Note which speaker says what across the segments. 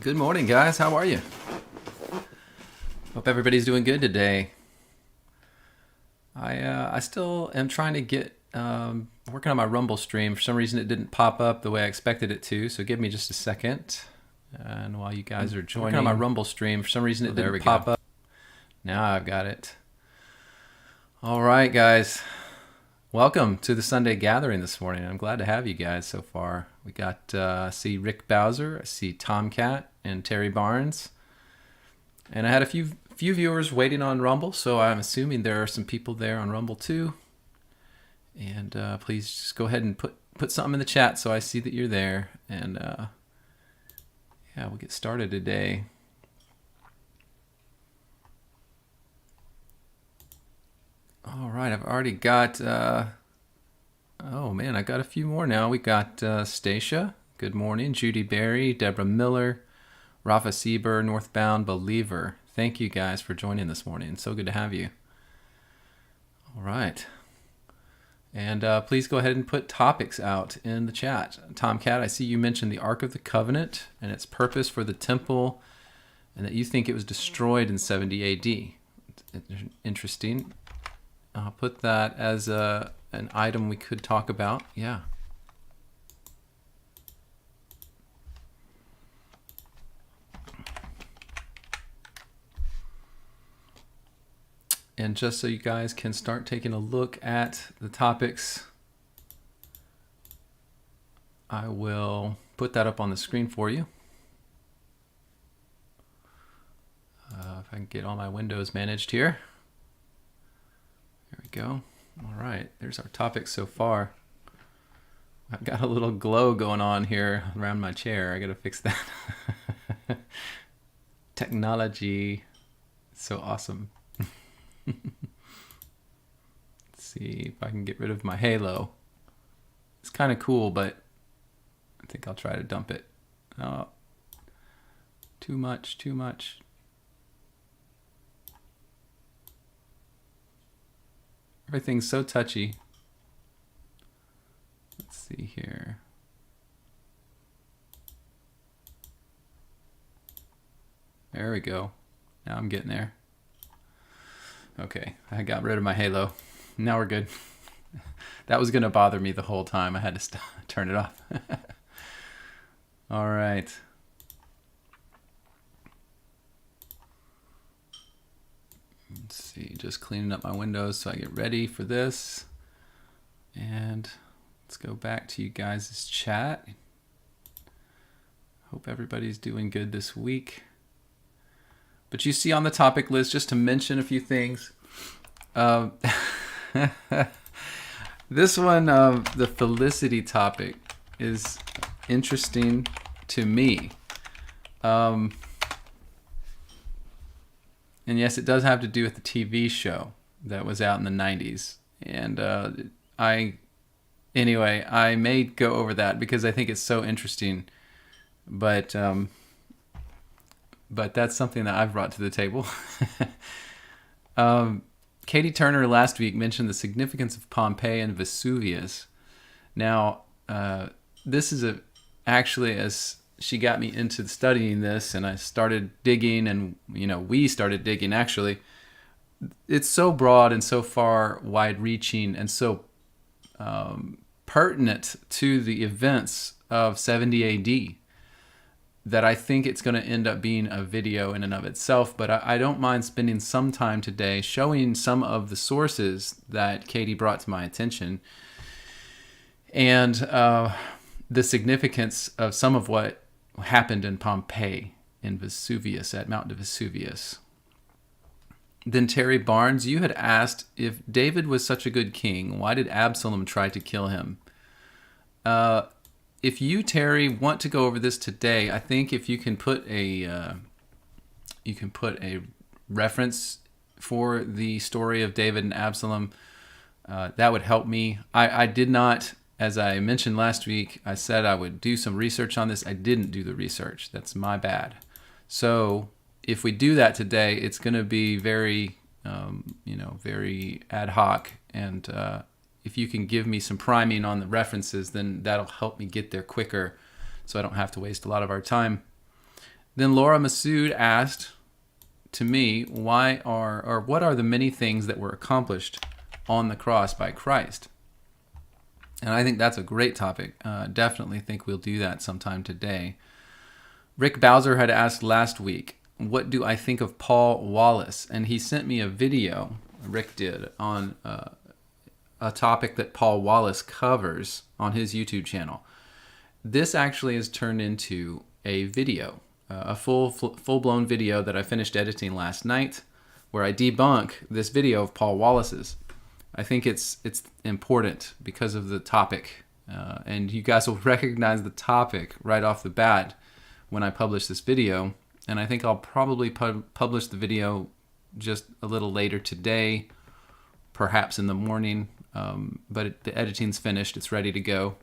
Speaker 1: Good morning, guys. How are you? Hope everybody's doing good today. I still am trying to get working on my Rumble stream. For some reason, it didn't pop up the way I expected it to. So give me just a second. And while you guys are joining, working on my Rumble stream, for some reason it didn't pop up. Now I've got it. All right, guys. Welcome to the Sunday gathering this morning. I'm glad to have you guys so far. We got, I see Rick Bowser, I see Tomcat and Terry Barnes. And I had a few viewers waiting on Rumble, so I'm assuming there are some people there on Rumble too. And please just go ahead and put something in the chat so I see that you're there. And yeah, we'll get started today. All right, I've already got, oh man, I got a few more now. We got Stacia, good morning, Judy Berry, Deborah Miller, Rafa Sieber, Northbound Believer. Thank you guys for joining this morning. So good to have you. All right. And please go ahead and put topics out in the chat. Tomcat, I see you mentioned the Ark of the Covenant and its purpose for the temple, and that you think it was destroyed in 70 AD. Interesting. I'll put that as an item we could talk about. Yeah. And just so you guys can start taking a look at the topics, I will put that up on the screen for you. If I can get all my windows managed here. There we go. All right, there's our topics so far. I've got a little glow going on here around my chair. I gotta fix that. Technology, so awesome. Let's see if I can get rid of my halo. It's kind of cool, but I think I'll try to dump it. Oh, too much. Everything's so touchy. Let's see here. There we go. Now I'm getting there. Okay, I got rid of my halo. Now we're good. That was going to bother me the whole time. I had to turn it off. All right. Let's see, just cleaning up my windows so I get ready for this. And let's go back to you guys' chat. Hope everybody's doing good this week. But you see on the topic list, just to mention a few things. This one, the Felicity topic, is interesting to me. And yes, it does have to do with the TV show that was out in the 90s. And I may go over that because I think it's so interesting. But that's something that I've brought to the table. Katie Turner last week mentioned the significance of Pompeii and Vesuvius. Now, this is actually, as she got me into studying this, and I started digging, and we started digging. Actually, it's so broad and so far wide-reaching and so pertinent to the events of 70 A.D. that I think it's going to end up being a video in and of itself, but I don't mind spending some time today showing some of the sources that Katie brought to my attention and the significance of some of what happened in Pompeii and Vesuvius, at Mount Vesuvius. Then Terry Barnes, you had asked, if David was such a good king, why did Absolom try to kill him? If you, Terry, want to go over this today, I think if you can put a reference for the story of David and Absalom, that would help me. I did not, as I mentioned last week, I said I would do some research on this. I didn't do the research. That's my bad. So if we do that today, it's going to be very, very ad hoc, and if you can give me some priming on the references, then that'll help me get there quicker so I don't have to waste a lot of our time. Then Laura Masood asked to me, what are the many things that were accomplished on the cross by Christ? And I think that's a great topic. Definitely think we'll do that sometime today. Rick Bowser had asked last week, what do I think of Paul Wallace? And he sent me a video, Rick did, on a topic that Paul Wallace covers on his YouTube channel. This actually has turned into a video, a full-blown video that I finished editing last night, where I debunk this video of Paul Wallace's. I think it's important because of the topic, and you guys will recognize the topic right off the bat when I publish this video. And I think I'll probably publish the video just a little later today, perhaps in the morning. But the editing's finished; it's ready to go.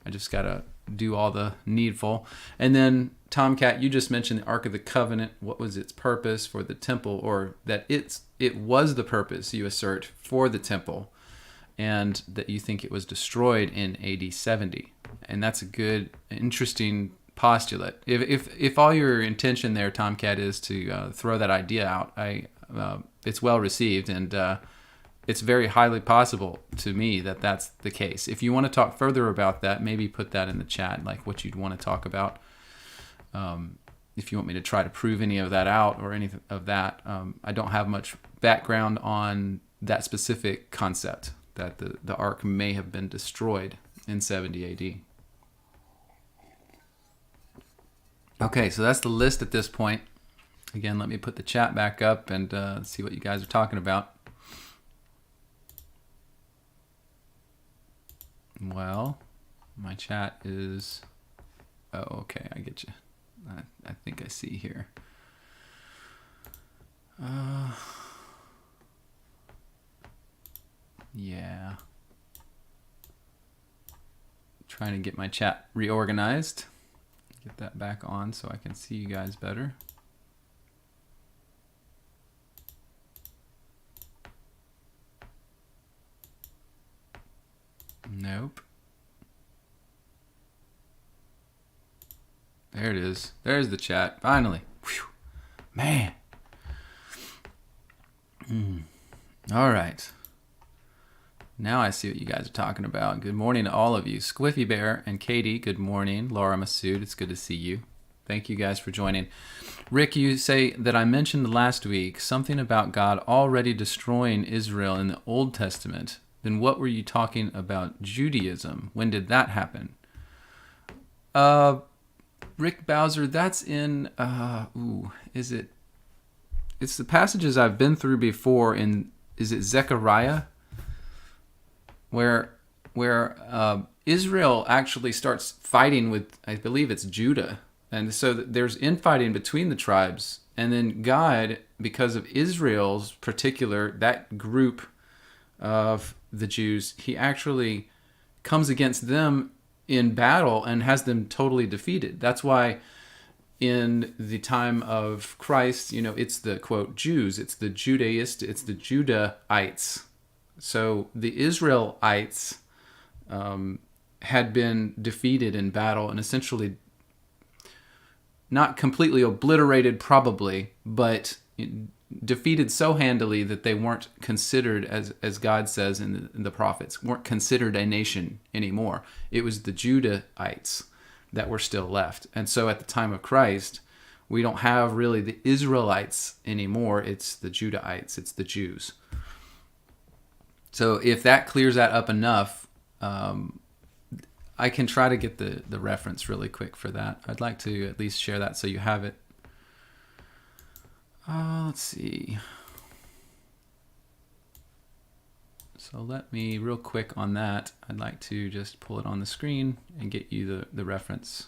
Speaker 1: I just gotta do all the needful. And then Tomcat, you just mentioned the Ark of the Covenant. What was its purpose for the temple, or that it was the purpose, you assert, for the temple, and that you think it was destroyed in AD 70. And that's a good, interesting postulate. If all your intention there, Tomcat, is to throw that idea out, it's well received, and it's very highly possible to me that that's the case. If you want to talk further about that, maybe put that in the chat, like what you'd want to talk about. If you want me to try to prove any of that out or anything of that, I don't have much background on that specific concept, that the ark may have been destroyed in 70 AD. Okay, so that's the list at this point. Again, let me put the chat back up and see what you guys are talking about. Well, my chat is... Oh, okay, I get you. I think I see here. Yeah. Trying to get my chat reorganized. Get that back on so I can see you guys better. Nope. There it is. There's the chat. Finally. Whew. Man. All right. Now I see what you guys are talking about. Good morning to all of you. Squiffy Bear and Katie, good morning. Laura Masood, it's good to see you. Thank you guys for joining. Rick, you say that I mentioned last week something about God already destroying Israel in the Old Testament. Then what were you talking about Judaism? When did that happen? Rick Bowser, that's in, it's the passages I've been through before in, is it Zechariah? Where Israel actually starts fighting with, I believe it's Judah. And so there's infighting between the tribes. And then God, because of Israel's particular, that group of the Jews, he actually comes against them in battle and has them totally defeated. That's why in the time of Christ, it's the, quote, Jews, it's the Judaists, it's the Judahites. So the Israelites had been defeated in battle and essentially not completely obliterated probably, but defeated so handily that they weren't considered, as God says in the prophets, weren't considered a nation anymore. It was the Judahites that were still left. And so at the time of Christ, we don't have really the Israelites anymore. It's the Judahites, it's the Jews. So if that clears that up enough, I can try to get the reference really quick for that. I'd like to at least share that so you have it. Let's see. So let me, real quick on that, I'd like to just pull it on the screen and get you the reference.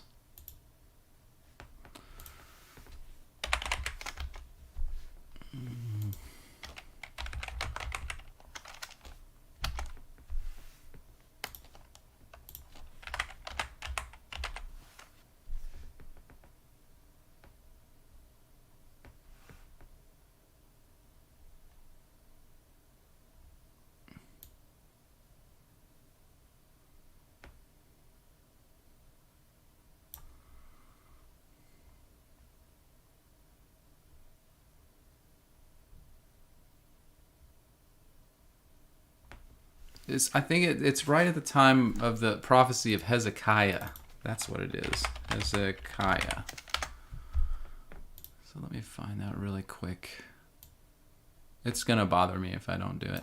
Speaker 1: I think it's right at the time of the prophecy of Hezekiah. That's what it is. Hezekiah. So let me find that really quick. It's going to bother me if I don't do it.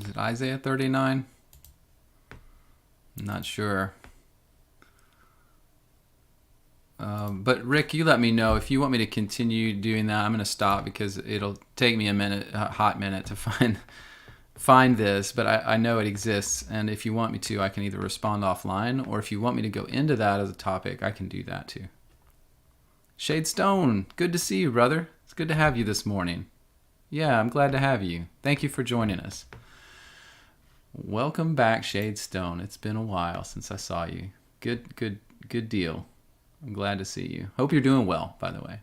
Speaker 1: Is it Isaiah 39? I'm not sure. But Rick, you let me know if you want me to continue doing that. I'm going to stop because it'll take me a hot minute to find this. But I know it exists, and if you want me to, I can either respond offline, or if you want me to go into that as a topic, I can do that too. Shade Stone, good to see you, brother. It's good to have you this morning. Yeah, I'm glad to have you. Thank you for joining us. Welcome back, Shade Stone. It's been a while since I saw you. Good deal. I'm glad to see you. Hope you're doing well, by the way.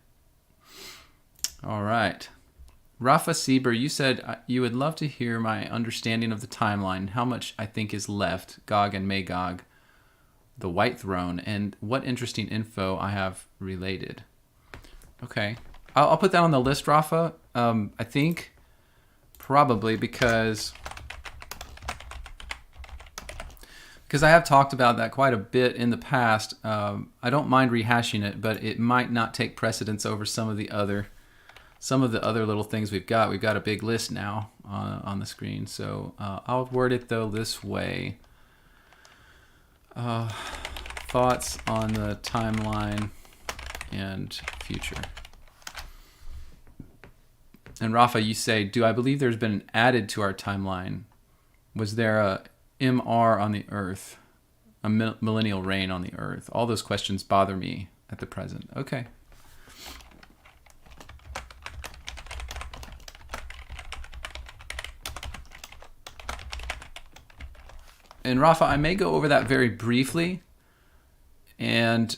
Speaker 1: All right. Rafa Sieber, you said you would love to hear my understanding of the timeline, how much I think is left, Gog and Magog, the White Throne, and what interesting info I have related. Okay. I'll put that on the list, Rafa. I think probably because I have talked about that quite a bit in the past. I don't mind rehashing it, but it might not take precedence over some of the other little things we've got. We've got a big list now on the screen. So I'll word it, though, this way. Thoughts on the timeline and future. And Rafa, you say, do I believe there's been added to our timeline? Was there a MR on the earth, a millennial reign on the earth? All those questions bother me at the present. Okay. And Rafa, I may go over that very briefly and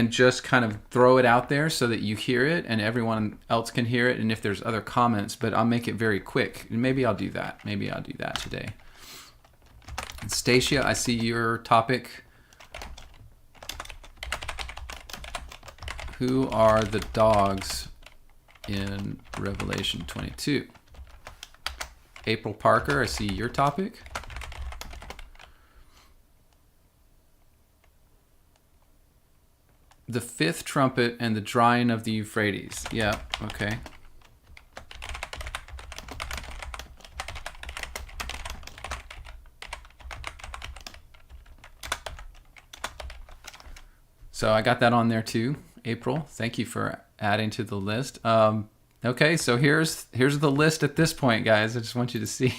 Speaker 1: just kind of throw it out there so that you hear it and everyone else can hear it, and if there's other comments, but I'll make it very quick. And maybe I'll do that. Maybe I'll do that today. And Stacia, I see your topic. Who are the dogs in Revelation 22? April Parker, I see your topic. The fifth trumpet and the drying of the Euphrates. Yeah, okay. So I got that on there too, April. Thank you for adding to the list. Okay, so here's the list at this point, guys. I just want you to see.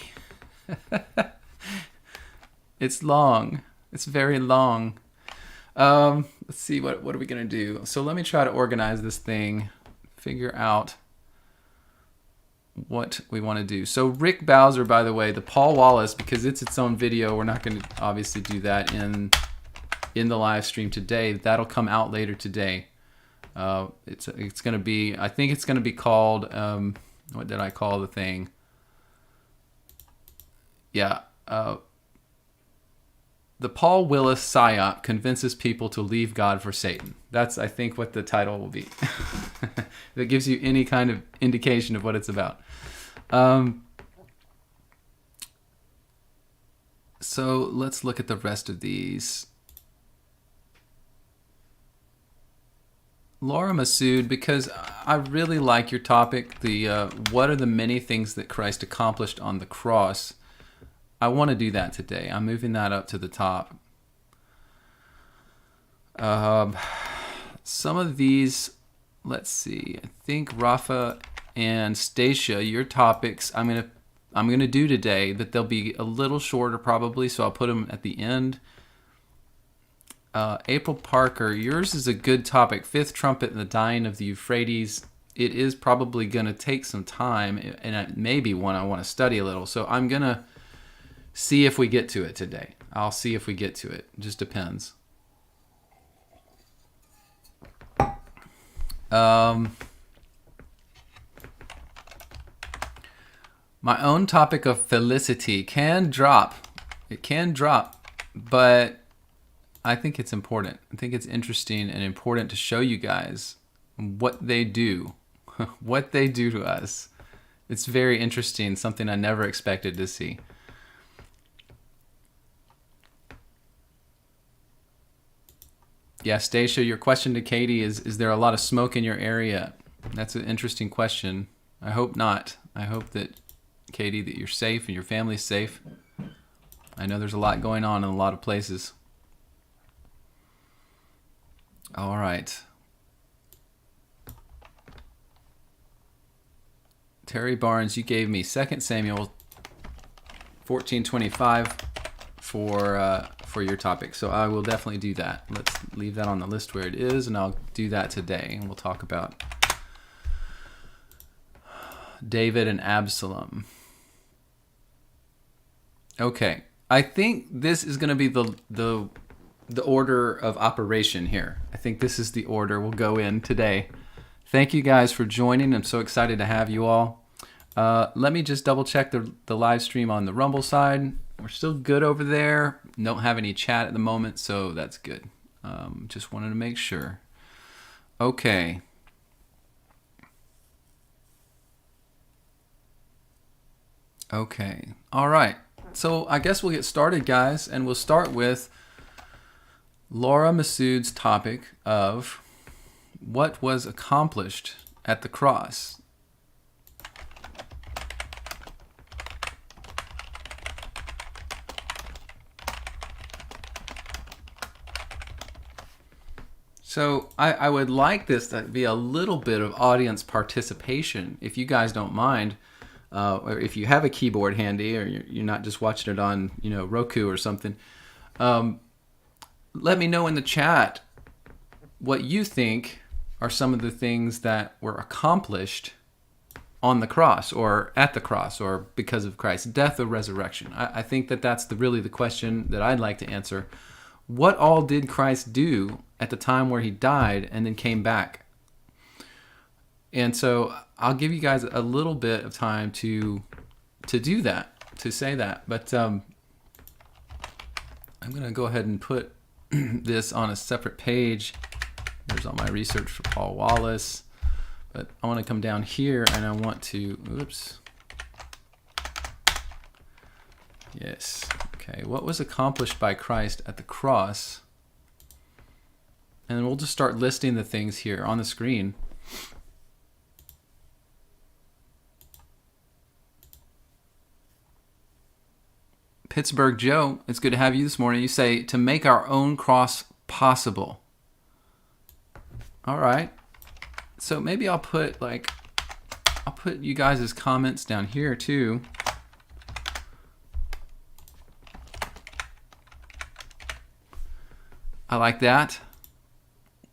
Speaker 1: It's long. It's very long. Let's see, what are we going to do? So let me try to organize this thing, figure out what we want to do. So Rick Bowser, by the way, the Paul Wallace, because it's its own video, we're not going to obviously do that in the live stream today. That'll come out later today. It's going to be, I think it's going to be called, what did I call the thing? Yeah, the Paul Willis PSYOP convinces people to leave God for Satan. That's, I think, what the title will be. That gives you any kind of indication of what it's about. So let's look at the rest of these. Laura Masood, because I really like your topic, the what are the many things that Christ accomplished on the cross? I want to do that today. I'm moving that up to the top. Some of these, let's see. I think Rafa and Stacia, your topics, I'm gonna do today, but they'll be a little shorter probably, so I'll put them at the end. April Parker, yours is a good topic. Fifth trumpet and the dying of the Euphrates. It is probably going to take some time, and it may be one I want to study a little. So I'm going to see if we get to it today. I'll see if we get to it. It just depends. My own topic of Felicity can drop. It can drop, but I think it's important. I think it's interesting and important to show you guys what they do, what they do to us. It's very interesting, something I never expected to see. Yeah, Stacia, your question to Katie is there a lot of smoke in your area? That's an interesting question. I hope not. I hope that, Katie, that you're safe and your family's safe. I know there's a lot going on in a lot of places. All right. Terry Barnes, you gave me 2 Samuel 14:25 for your topic. So I will definitely do that. Let's leave that on the list where it is, and I'll do that today. And we'll talk about David and Absolom. Okay. I think this is going to be the order of operation here. I think this is the order we'll go in today. Thank you guys for joining. I'm so excited to have you all. Let me just double check the live stream on the Rumble side. We're still good over there. Don't have any chat at the moment, so that's good. Just wanted to make sure. Okay. Okay. All right. So I guess we'll get started, guys, and we'll start with Laura Masood's topic of what was accomplished at the cross. So I would like this to be a little bit of audience participation, if you guys don't mind, or if you have a keyboard handy, or you're not just watching it on Roku or something. Let me know in the chat what you think are some of the things that were accomplished on the cross, or at the cross, or because of Christ's death or resurrection. I think that's really the question that I'd like to answer. What all did Christ do at the time where he died and then came back? And so I'll give you guys a little bit of time to do that, to say that. But I'm going to go ahead and put this on a separate page. There's all my research for Paul Wallace. But I want to come down here and I want to, oops. Yes. Okay. What was accomplished by Christ at the cross? And then we'll just start listing the things here on the screen. Pittsburgh Joe, it's good to have you this morning. You say, to make our own cross possible. All right. So maybe I'll put you guys' comments down here too. I like that.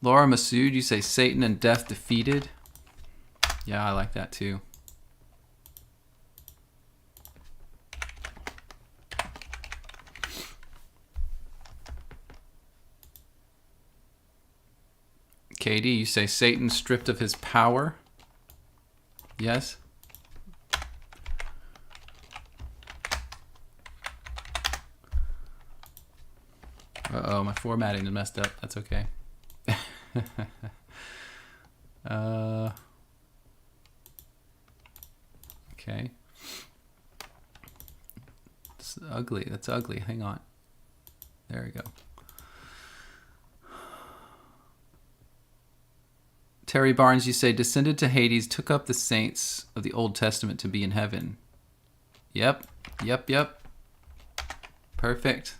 Speaker 1: Laura Masood, you say Satan and death defeated. Yeah, I like that too. Katie, you say Satan stripped of his power. Yes. Uh-oh, my formatting is messed up. That's okay. Okay. It's ugly. That's ugly. Hang on. There we go. Terry Barnes, you say, descended to Hades, took up the saints of the Old Testament to be in heaven. Yep. Perfect.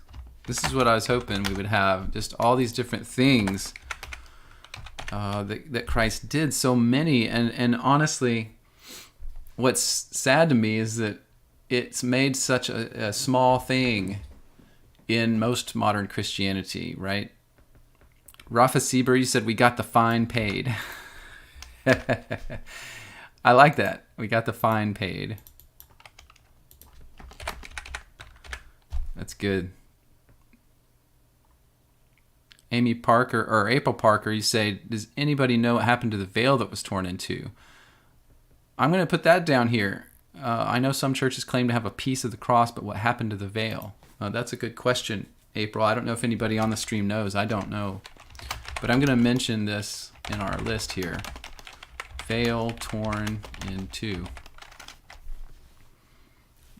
Speaker 1: This is what I was hoping we would have. Just all these different things that Christ did. So many. And honestly, what's sad to me is that it's made such a small thing in most modern Christianity, right? Rafa Sieber, you said we got the fine paid. I like that. We got the fine paid. That's good. Amy Parker, or April Parker, you say, does anybody know what happened to the veil that was torn in two? I'm going to put that down here. I know some churches claim to have a piece of the cross, but what happened to the veil? That's a good question, April. I don't know if anybody on the stream knows. I don't know. But I'm going to mention this in our list here. Veil torn in two.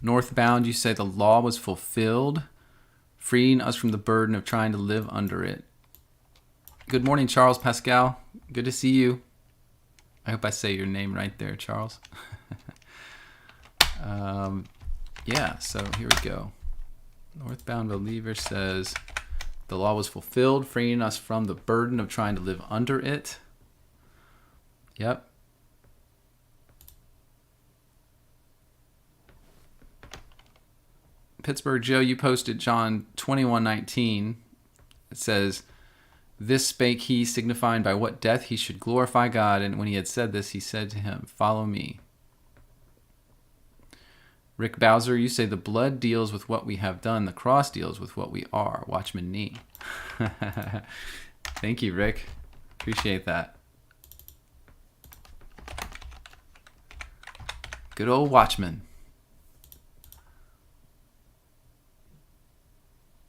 Speaker 1: Northbound, you say the law was fulfilled, freeing us from the burden of trying to live under it. Good morning, Charles Pascal. Good to see you. I hope I say your name right there, Charles. Yeah, so here we go. Northbound believer says the law was fulfilled, freeing us from the burden of trying to live under it. Yep. Pittsburgh Joe, you posted John 21:19. It says, "This spake he, signifying by what death he should glorify God. And when he had said this, he said to him, Follow me." Rick Bowser, you say the blood deals with what we have done. The cross deals with what we are. Watchman Nee. Thank you, Rick. Appreciate that. Good old Watchman.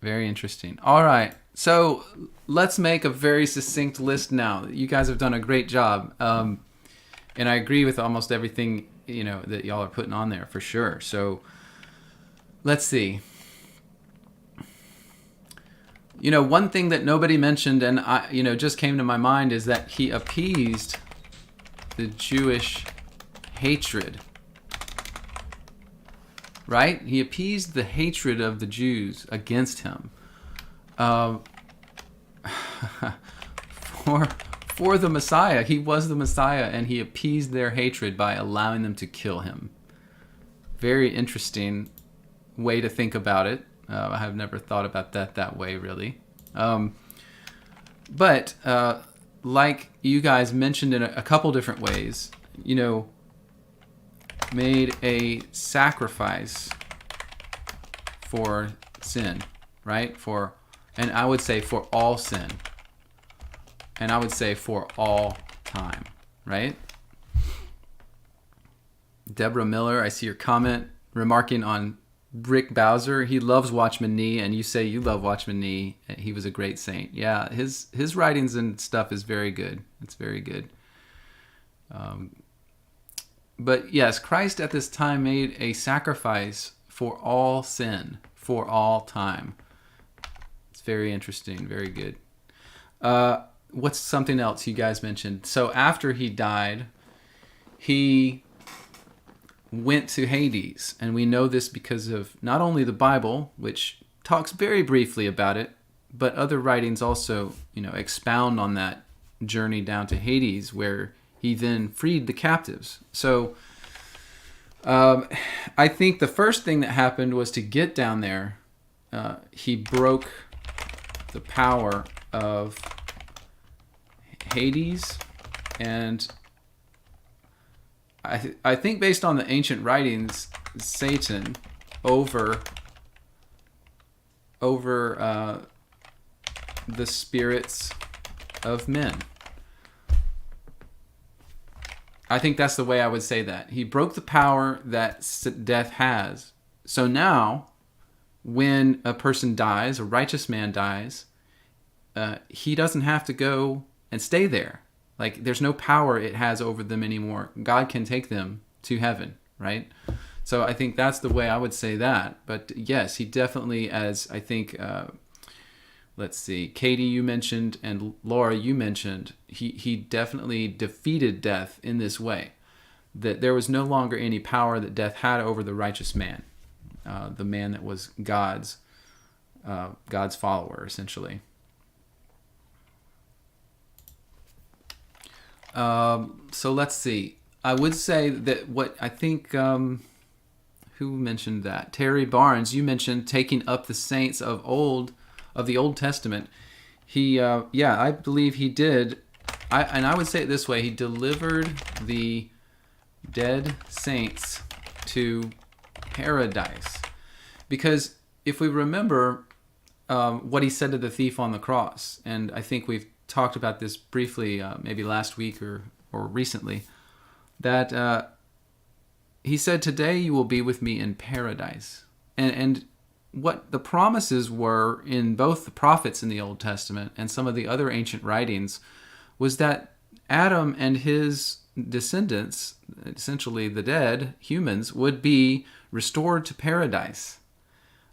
Speaker 1: Very interesting. All right. So let's make a very succinct list now. You guys have done a great job. And I agree with almost everything, that y'all are putting on there for sure. So let's see. One thing that nobody mentioned and just came to my mind is that he appeased the Jewish hatred. Right? He appeased the hatred of the Jews against him. For the Messiah. He was the Messiah, and he appeased their hatred by allowing them to kill him. Very interesting way to think about it. I have never thought about that way, really. But like you guys mentioned in a couple different ways, made a sacrifice for sin, right? And I would say for all sin. And I would say for all time, right? Deborah Miller, I see your comment remarking on Rick Bowser. He loves Watchman Nee, and you say you love Watchman Nee. He was a great saint. Yeah, his writings and stuff is very good. It's very good. But yes, Christ at this time made a sacrifice for all sin, for all time. It's very interesting, very good. What's something else you guys mentioned? So after he died, he went to Hades. And we know this because of not only the Bible, which talks very briefly about it, but other writings also, expound on that journey down to Hades, where he then freed the captives. So I think the first thing that happened was to get down there, he broke the power of Hades, and I think based on the ancient writings, Satan over the spirits of men. I think that's the way I would say that. He broke the power that death has. So now, when a person dies, a righteous man dies, he doesn't have to go and stay there. Like, there's no power it has over them anymore. God can take them to heaven, right? So I think that's the way I would say that. But yes, he definitely, as I think, let's see, Katie, you mentioned, and Laura, you mentioned, he definitely defeated death in this way. That there was no longer any power that death had over the righteous man, the man that was God's follower, essentially. So let's see. I would say that what I think, who mentioned that? Terry Barnes, you mentioned taking up the saints of the Old Testament. He, I believe he did. I would say it this way. He delivered the dead saints to paradise. Because if we remember what he said to the thief on the cross, and I think we've talked about this briefly, maybe last week or recently, that he said, "Today you will be with me in paradise." And what the promises were in both the prophets in the Old Testament and some of the other ancient writings was that Adam and his descendants, essentially the dead humans, would be restored to paradise.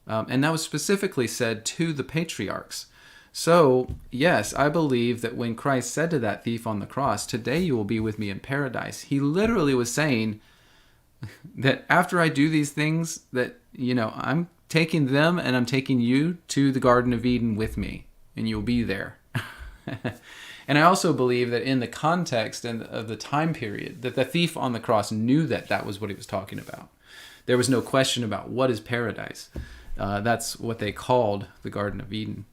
Speaker 1: And that was specifically said to the patriarchs. So, yes, I believe that when Christ said to that thief on the cross, "Today you will be with me in paradise," he literally was saying that after I do these things, that, I'm taking them and I'm taking you to the Garden of Eden with me, and you'll be there. And I also believe that in the context and of the time period, that the thief on the cross knew that that was what he was talking about. There was no question about what is paradise. That's what they called the Garden of Eden.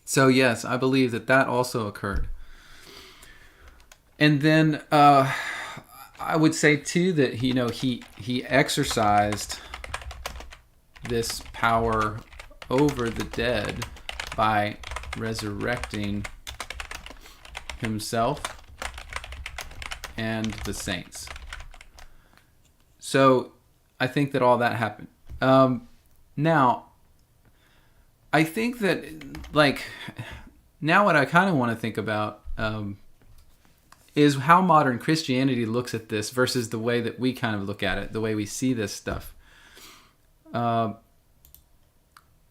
Speaker 1: So yes, I believe that that also occurred. And then I would say too that he exercised this power over the dead by resurrecting himself and the saints. So I think that all that happened. Now, I think that, now what I kind of want to think about is how modern Christianity looks at this versus the way that we kind of look at it, the way we see this stuff. And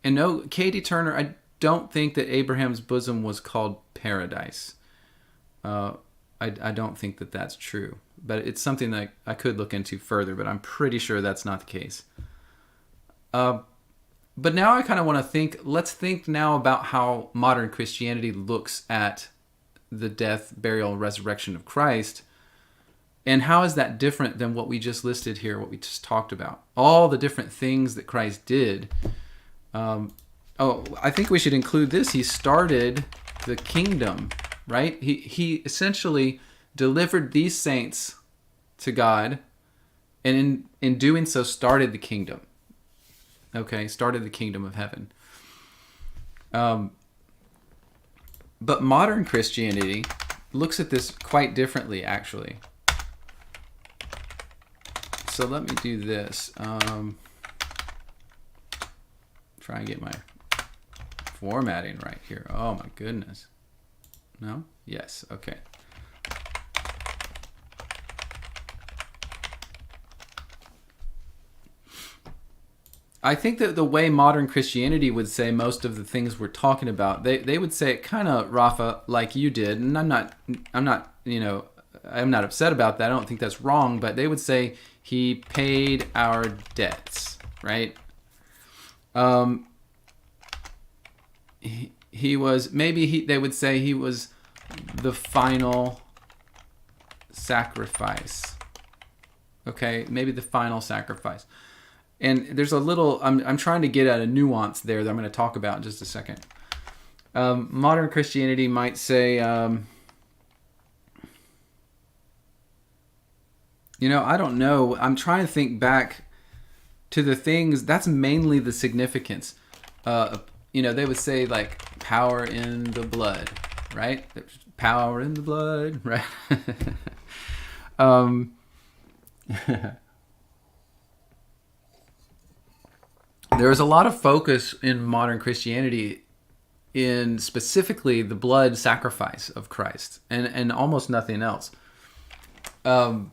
Speaker 1: no, Katie Turner, I don't think that Abraham's bosom was called paradise. I don't think that that's true. But it's something that I could look into further, but I'm pretty sure that's not the case. But now I kind of want to let's think now about how modern Christianity looks at the death, burial, and resurrection of Christ. And how is that different than what we just listed here, what we just talked about? All the different things that Christ did. I think we should include this. He started the kingdom, right? He essentially delivered these saints to God, and in doing so started the kingdom. Okay, started the kingdom of heaven. But modern Christianity looks at this quite differently, actually. So let me do this. Try and get my formatting right here. Oh my goodness. No? Yes, okay. I think that the way modern Christianity would say most of the things we're talking about, they would say it kind of, Rafa, like you did, and I'm not upset about that. I don't think that's wrong, but they would say he paid our debts, right? They would say he was the final sacrifice. Okay, maybe the final sacrifice. And there's a little, I'm trying to get at a nuance there that I'm going to talk about in just a second. Modern Christianity might say, I don't know. I'm trying to think back to the things, that's mainly the significance. They would say like power in the blood, right? Power in the blood, right? There's a lot of focus in modern Christianity in specifically the blood sacrifice of Christ and almost nothing else. None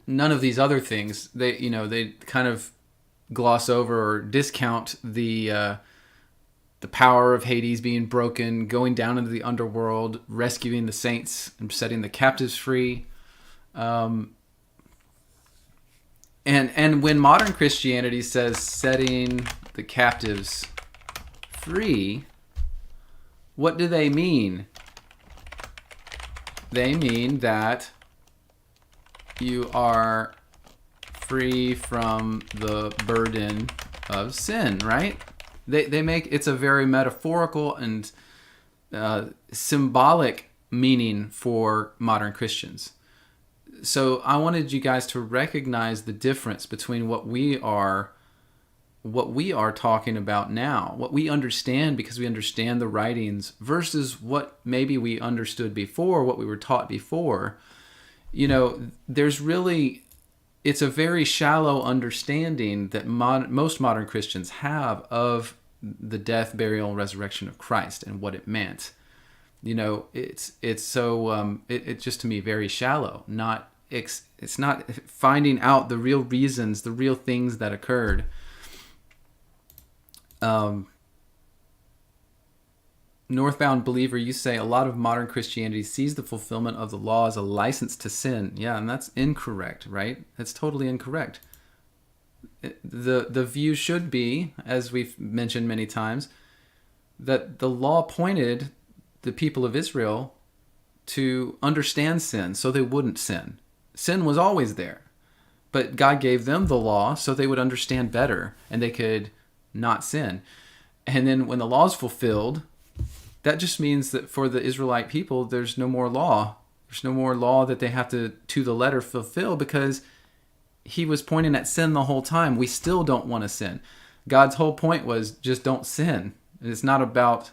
Speaker 1: of these other things, they kind of gloss over or discount the power of Hades being broken, going down into the underworld, rescuing the saints and setting the captives free. And when modern Christianity says setting the captives free, what do they mean? They mean that you are free from the burden of sin, right? They make it's a very metaphorical and symbolic meaning for modern Christians. So I wanted you guys to recognize the difference between what we are talking about now, what we understand because we understand the writings, versus what maybe we understood before, what we were taught before. There's really it's a very shallow understanding that most modern Christians have of the death, burial, and resurrection of Christ and what it meant. It's so it's just, to me, very shallow. It's not finding out the real reasons, the real things that occurred. Northbound Believer, you say a lot of modern Christianity sees the fulfillment of the law as a license to sin. Yeah, and that's incorrect, right? That's totally incorrect. The view should be, as we've mentioned many times, that the law pointed the people of Israel to understand sin so they wouldn't sin. Sin was always there, but God gave them the law so they would understand better and they could not sin. And then when the law is fulfilled, that just means that for the Israelite people, there's no more law. There's no more law that they have to the letter, fulfill, because he was pointing at sin the whole time. We still don't want to sin. God's whole point was just don't sin. It's not about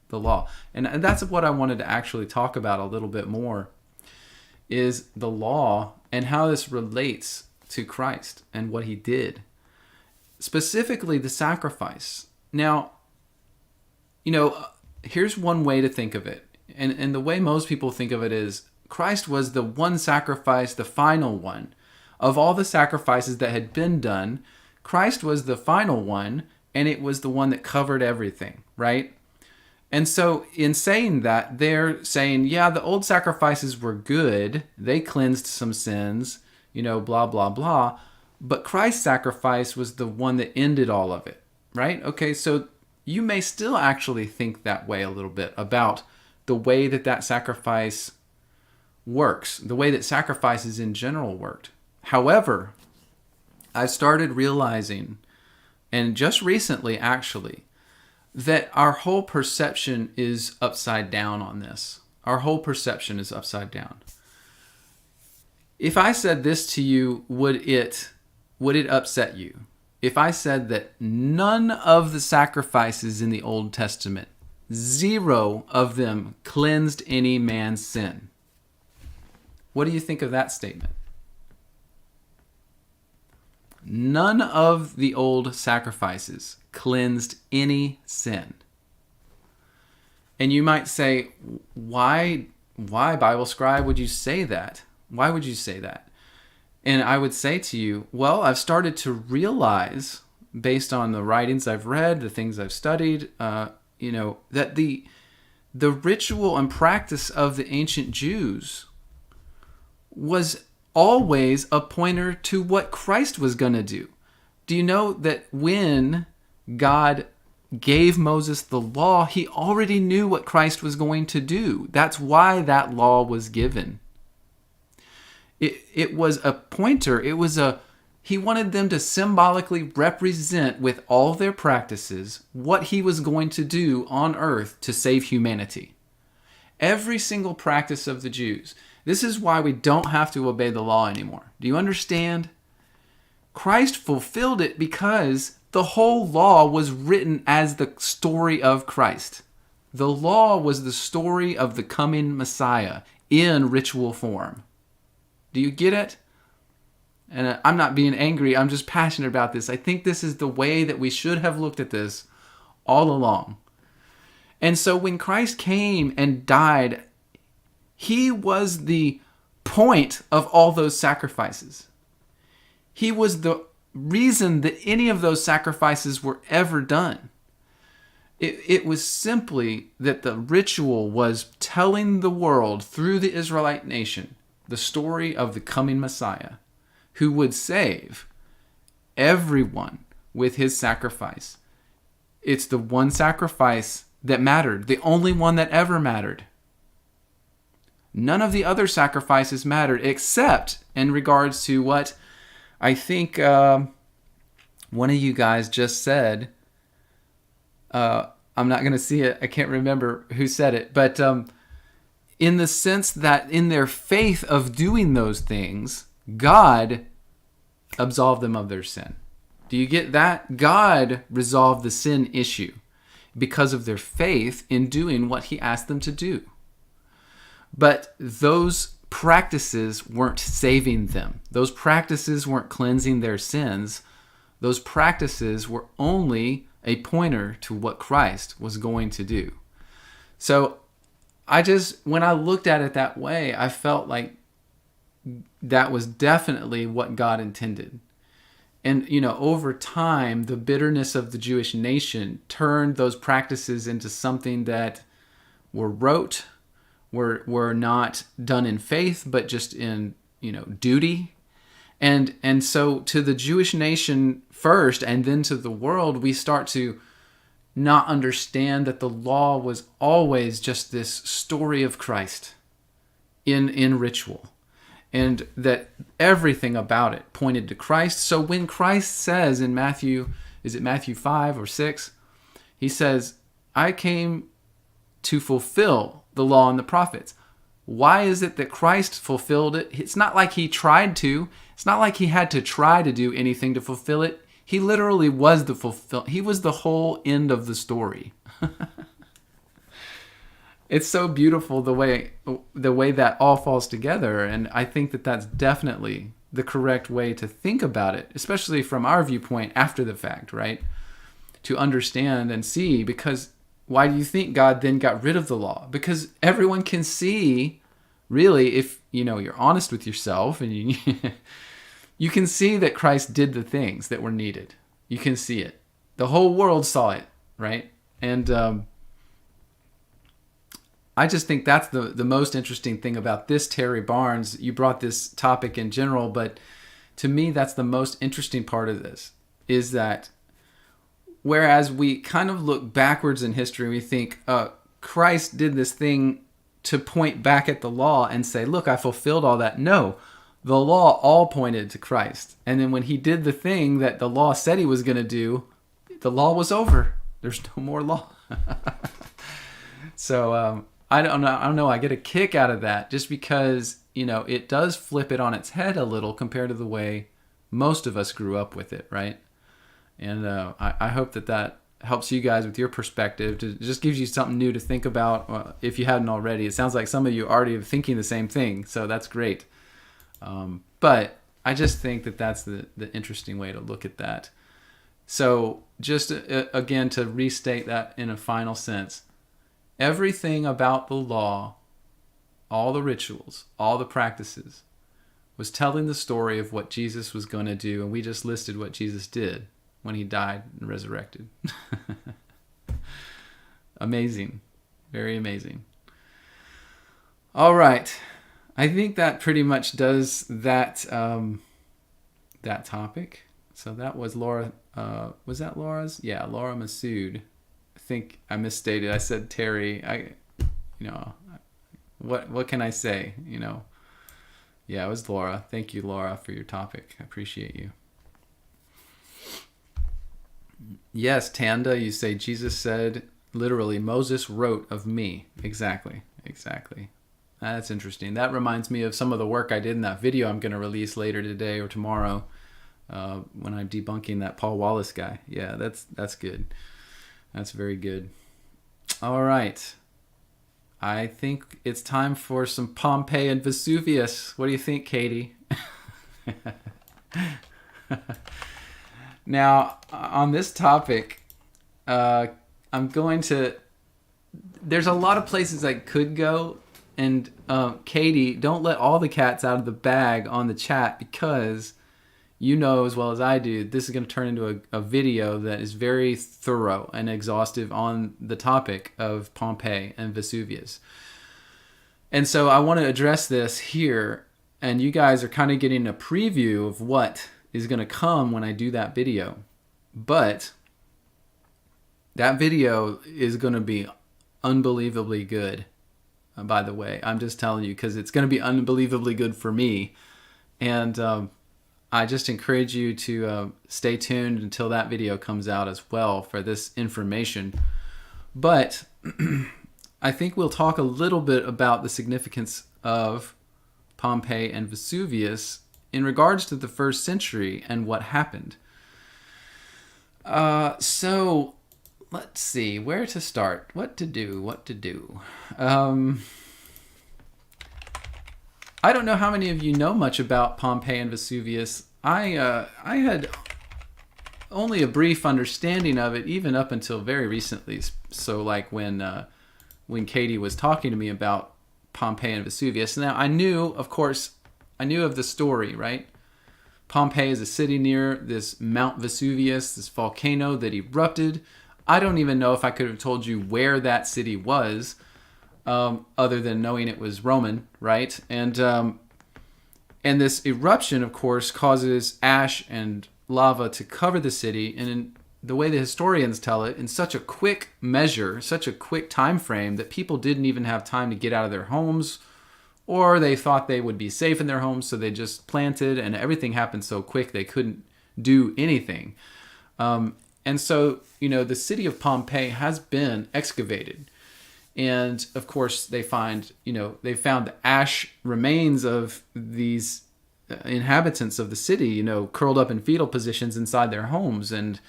Speaker 1: the law. And that's what I wanted to actually talk about a little bit more, is the law and how this relates to Christ and what he did. Specifically, the sacrifice. Now, here's one way to think of it. And the way most people think of it is Christ was the one sacrifice, the final one. Of all the sacrifices that had been done, Christ was the final one, and it was the one that covered everything, right? And so in saying that, they're saying, yeah, the old sacrifices were good. They cleansed some sins, blah, blah, blah. But Christ's sacrifice was the one that ended all of it, right? Okay, so you may still actually think that way a little bit about the way that sacrifice works, the way that sacrifices in general worked. However, I started realizing, and just recently actually, that our whole perception is upside down on this. Our whole perception is upside down. If I said this to you, would it upset you? If I said that none of the sacrifices in the Old Testament, 0 of them cleansed any man's sin, what do you think of that statement? None of the old sacrifices cleansed any sin. And you might say, why, Bible scribe, would you say that? Why would you say that? And I would say to you, well, I've started to realize, based on the writings I've read, the things I've studied, that the ritual and practice of the ancient Jews was always a pointer to what Christ was going to do. Do you know that when God gave Moses the law, he already knew what Christ was going to do? That's why that law was given. It was a pointer. He wanted them to symbolically represent with all their practices what he was going to do on earth to save humanity. Every single practice of the Jews. This is why we don't have to obey the law anymore. Do you understand? Christ fulfilled it because the whole law was written as the story of Christ. The law was the story of the coming Messiah in ritual form. Do you get it? And I'm not being angry. I'm just passionate about this. I think this is the way that we should have looked at this all along. And so when Christ came and died, he was the point of all those sacrifices. He was the reason that any of those sacrifices were ever done. It was simply that the ritual was telling the world through the Israelite nation the story of the coming Messiah who would save everyone with his sacrifice. It's the one sacrifice that mattered, the only one that ever mattered. None of the other sacrifices mattered except in regards to what I think one of you guys just said. I'm not going to see it. I can't remember who said it. But in the sense that in their faith of doing those things, God absolved them of their sin. Do you get that? God resolved the sin issue because of their faith in doing what he asked them to do. But those
Speaker 2: practices weren't saving them. Those practices weren't cleansing their sins. Those practices were only a pointer to what Christ was going to do. So when I looked at it that way, I felt like that was definitely what God intended. And, over time, the bitterness of the Jewish nation turned those practices into something that were rote, were not done in faith, but just in, duty. And so to the Jewish nation first, and then to the world, we start to not understand that the law was always just this story of Christ in ritual. And that everything about it pointed to Christ. So when Christ says in Matthew, is it Matthew 5 or 6? He says, I came to fulfill the law and the prophets. Why is it that Christ fulfilled it? It's not like he tried to. It's not like he had to try to do anything to fulfill it. He literally was he was the whole end of the story. It's so beautiful the way that all falls together, and I think that that's definitely the correct way to think about it, especially from our viewpoint after the fact, right? To understand and see, because why do you think God then got rid of the law? Because everyone can see, really, if you're honest with yourself, and you can see that Christ did the things that were needed. You can see it. The whole world saw it, right? And I just think that's the most interesting thing about this, Terry Barnes. You brought this topic in general, but to me, that's the most interesting part of this, is that whereas we kind of look backwards in history, we think Christ did this thing to point back at the law and say, look, I fulfilled all that. No, the law all pointed to Christ. And then when he did the thing that the law said he was going to do, the law was over. There's no more law. So, I don't know. I get a kick out of that just because, it does flip it on its head a little compared to the way most of us grew up with it, right? And I hope that helps you guys with your perspective. It just gives you something new to think about if you hadn't already. It sounds like some of you already are thinking the same thing, so that's great. But I just think that that's the interesting way to look at that. So just again, to restate that in a final sense, everything about the law, all the rituals, all the practices, was telling the story of what Jesus was going to do, and we just listed what Jesus did when he died and resurrected. Amazing. Very amazing. All right. I think that pretty much does that that topic. So that was Laura. Was that Laura's? Yeah, Laura Masood. I think I misstated. I said Terry. What can I say? Yeah, it was Laura. Thank you, Laura, for your topic. I appreciate you. Yes, Tanda, you say Jesus said, literally, Moses wrote of me. Exactly. That's interesting. That reminds me of some of the work I did in that video I'm going to release later today or tomorrow when I'm debunking that Paul Wallace guy. Yeah, that's good. That's very good. All right. I think it's time for some Pompeii and Vesuvius. What do you think, Katie? Now, on this topic, I'm going to... There's a lot of places I could go. And Katie, don't let all the cats out of the bag on the chat, because you know as well as I do, this is going to turn into a video that is very thorough and exhaustive on the topic of Pompeii and Vesuvius. And so I want to address this here, and you guys are kind of getting a preview of what is going to come when I do that video. But that video is going to be unbelievably good. By the way, I'm just telling you, because it's going to be unbelievably good for me. And I just encourage you to stay tuned until that video comes out as well for this information. But I think we'll talk a little bit about the significance of Pompeii and Vesuvius in regards to the first century and what happened. So let's see where to start, what to do. I don't know how many of you know much about Pompeii and Vesuvius. I had only a brief understanding of it, even up until very recently. So, like when Katie was talking to me about Pompeii and Vesuvius. Now, I knew of the story, right? Pompeii is a city near this Mount Vesuvius, this volcano that erupted. I don't even know if I could have told you where that city was, other than knowing it was Roman, right? And this eruption, of course, causes ash and lava to cover the city, and in the way the historians tell it, in such a quick measure, such a quick time frame, that people didn't even have time to get out of their homes, or they thought they would be safe in their homes, so they just planted, and everything happened so quick they couldn't do anything. And so, the city of Pompeii has been excavated. And of course, they found the ash remains of these inhabitants of the city, curled up in fetal positions inside their homes and,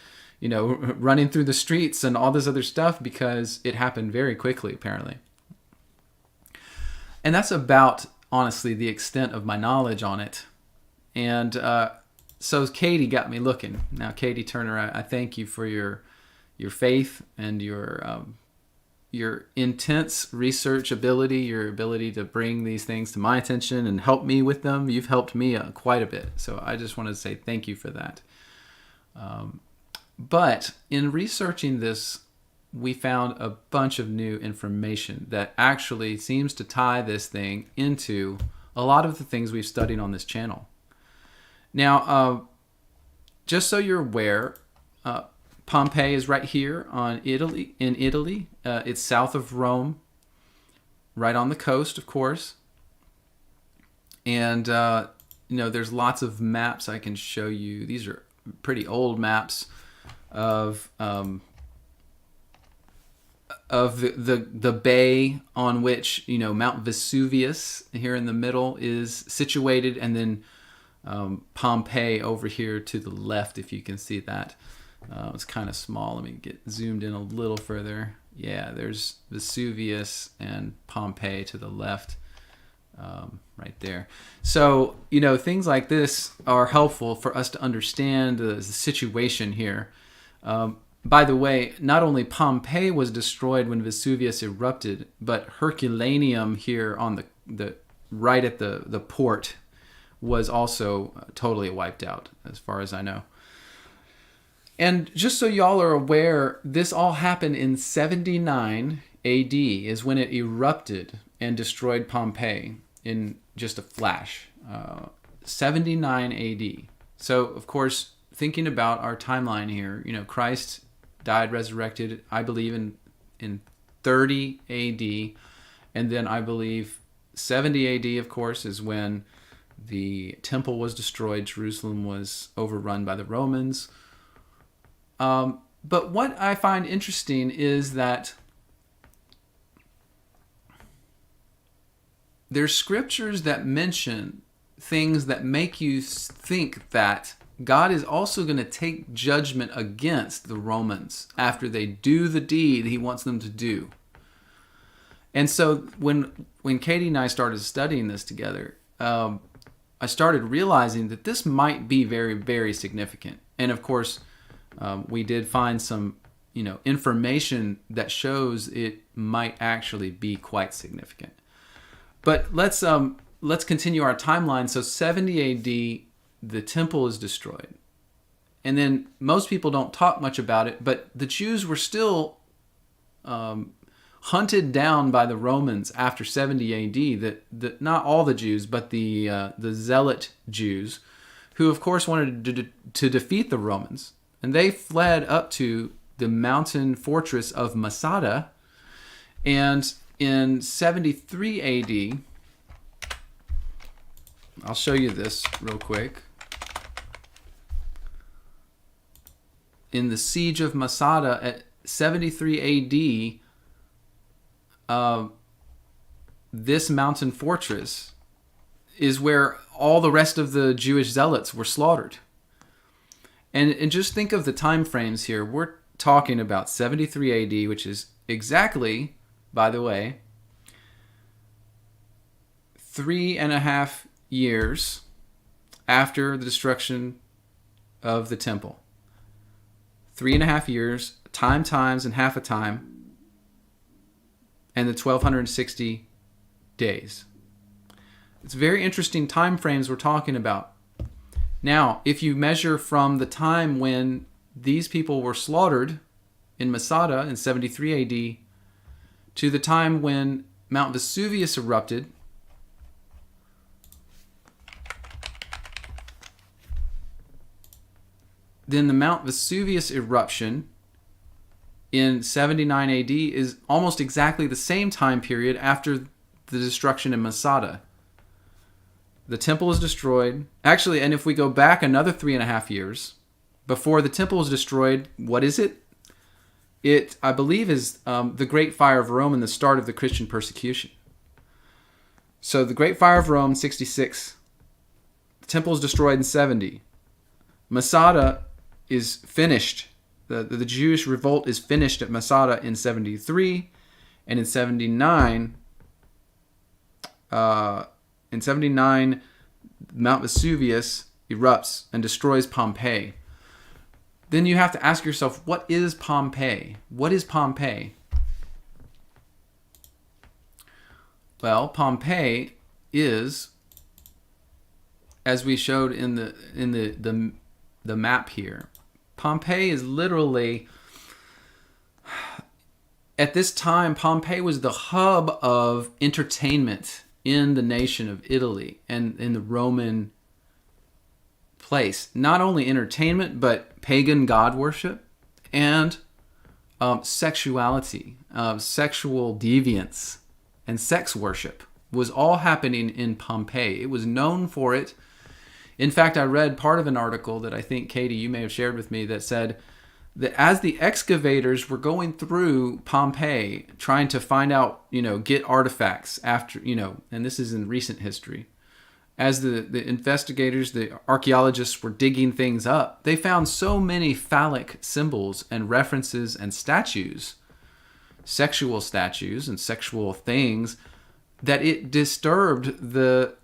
Speaker 2: running through the streets and all this other stuff, because it happened very quickly, apparently. And that's about, honestly, the extent of my knowledge on it. And so Katie got me looking. Now, Katie Turner, I thank you for your faith and your intense research ability, your ability to bring these things to my attention and help me with them. You've helped me quite a bit. So I just wanted to say thank you for that. But in researching this, we found a bunch of new information that actually seems to tie this thing into a lot of the things we've studied on this channel. Now, just so you're aware, Pompeii is right here in Italy. It's south of Rome, right on the coast, of course. And, there's lots of maps I can show you. These are pretty old maps of the bay on which, Mount Vesuvius here in the middle is situated, and then Pompeii over here to the left, if you can see that. It's kind of small. Let me get zoomed in a little further. Yeah, there's Vesuvius and Pompeii to the left, right there. So, things like this are helpful for us to understand the situation here. By the way, not only Pompeii was destroyed when Vesuvius erupted, but Herculaneum here on the right at the port was also totally wiped out, as far as I know. And just so y'all are aware, this all happened in 79 AD is when it erupted and destroyed Pompeii in just a flash. 79 AD. So, of course, thinking about our timeline here, Christ died, resurrected, I believe, in 30 AD. And then I believe 70 AD, of course, is when the temple was destroyed. Jerusalem was overrun by the Romans. But what I find interesting is that there's scriptures that mention things that make you think that God is also going to take judgment against the Romans after they do the deed he wants them to do. And so when Katie and I started studying this together, I started realizing that this might be very, very significant. And of course, we did find some, information that shows it might actually be quite significant. But let's continue our timeline. So 70 AD, the temple is destroyed. And then most people don't talk much about it, but the Jews were still hunted down by the Romans after 70 AD. That not all the Jews, but the zealot Jews, who of course wanted to defeat the Romans. And they fled up to the mountain fortress of Masada. And in 73 AD, I'll show you this real quick. In the siege of Masada at 73 AD, this mountain fortress is where all the rest of the Jewish zealots were slaughtered. And just think of the time frames here. We're talking about 73 AD, which is exactly, by the way, 3.5 years after the destruction of the temple. 3.5 years, times and half a time, and the 1260 days. It's very interesting time frames we're talking about. Now, if you measure from the time when these people were slaughtered in Masada in 73 AD to the time when Mount Vesuvius erupted, then the Mount Vesuvius eruption in 79 AD is almost exactly the same time period after the destruction in Masada. The temple is destroyed. Actually, and if we go back another 3.5 years, before the temple was destroyed, what is it? It, I believe, is the Great Fire of Rome and the start of the Christian persecution. So the Great Fire of Rome, 66. The temple is destroyed in 70. Masada is finished. The Jewish revolt is finished at Masada in 73. And in 79, Mount Vesuvius erupts and destroys Pompeii. Then you have to ask yourself, what is Pompeii? What is Pompeii? Well, Pompeii is, as we showed in the map here, Pompeii is literally, at this time, Pompeii was the hub of entertainment in the nation of Italy and in the Roman place. Not only entertainment, but pagan god worship and sexuality, sexual deviance, and sex worship was all happening in Pompeii. It was known for it. In fact, I read part of an article that I think, Katie, you may have shared with me that said that as the excavators were going through Pompeii, trying to find out, get artifacts after, and this is in recent history, as the investigators, the archaeologists were digging things up, they found so many phallic symbols and references and statues, sexual statues and sexual things, that it disturbed the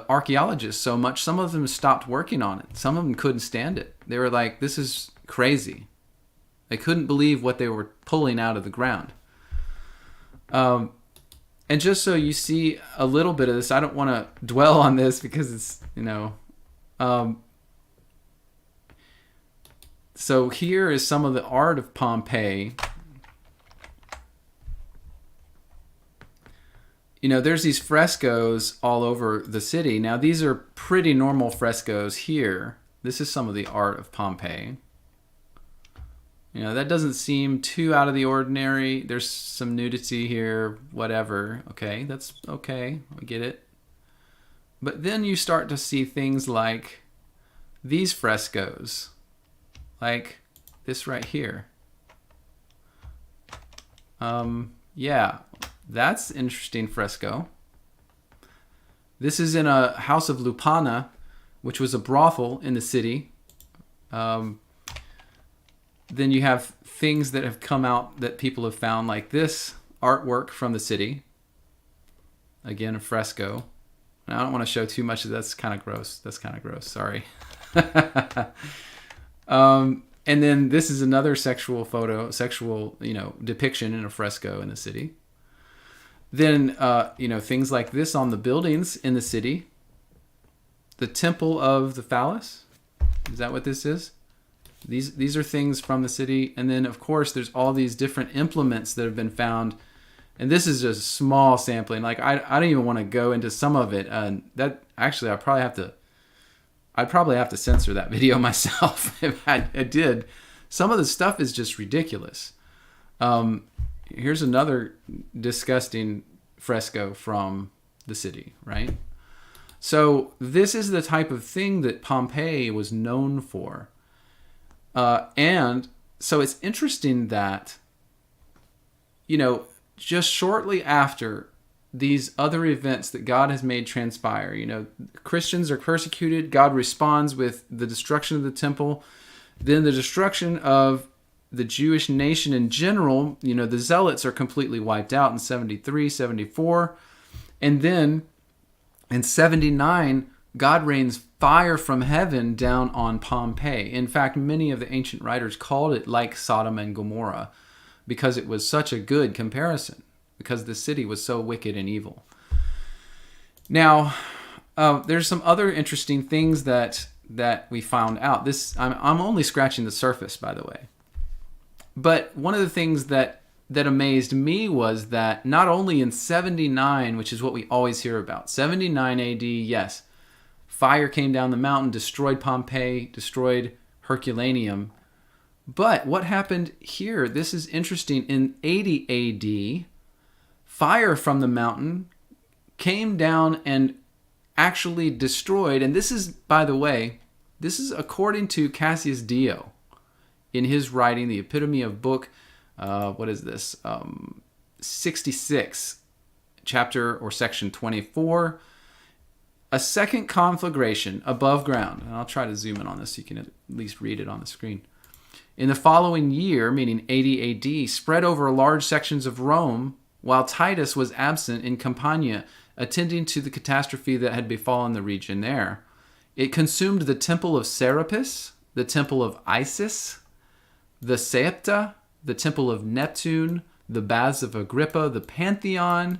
Speaker 2: archaeologists so much. Some of them stopped working on it. Some of them couldn't stand it. They were like, this is crazy. They couldn't believe what they were pulling out of the ground. And just so you see a little bit of this, I don't want to dwell on this because it's, so here is some of the art of Pompeii. There's these frescoes all over the city. Now, these are pretty normal frescoes here. This is some of the art of Pompeii. That doesn't seem too out of the ordinary. There's some nudity here, whatever. Okay, that's okay. I get it. But then you start to see things like these frescoes, like this right here. Yeah, that's an interesting fresco. This is in a house of Lupana, which was a brothel in the city. Then you have things that have come out that people have found, like this artwork from the city. Again, a fresco. And I don't want to show too much of that. That's kind of gross. Sorry. And then this is another sexual depiction in a fresco in the city. Then, things like this on the buildings in the city. The Temple of the Phallus. Is that what this is? These are things from the city. And then, of course, there's all these different implements that have been found. And this is just small sampling. Like, I don't even want to go into some of it. That actually, I'd probably have to censor that video myself if I did. Some of the stuff is just ridiculous. Here's another disgusting fresco from the city, right? So this is the type of thing that Pompeii was known for. And so it's interesting that, just shortly after these other events that God has made transpire, Christians are persecuted. God responds with the destruction of the temple, then the destruction of the Jewish nation in general. The Zealots are completely wiped out in 73, 74. And then In 79, God rains fire from heaven down on Pompeii. In fact, many of the ancient writers called it like Sodom and Gomorrah because it was such a good comparison, because the city was so wicked and evil. Now, there's some other interesting things that we found out. I'm only scratching the surface, by the way. But one of the things that amazed me was that not only in 79, which is what we always hear about, 79 AD, yes, fire came down the mountain, destroyed Pompeii, destroyed Herculaneum. But what happened here, this is interesting, in 80 AD, fire from the mountain came down and actually destroyed, and this is, by the way, this is according to Cassius Dio in his writing, The Epitome of Book, 66, chapter or section 24, a second conflagration above ground. And I'll try to zoom in on this so you can at least read it on the screen. In the following year, meaning 80 AD, spread over large sections of Rome, while Titus was absent in Campania, attending to the catastrophe that had befallen the region there. It consumed the temple of Serapis, the temple of Isis, the Septa, the temple of Neptune, the baths of Agrippa, the Pantheon,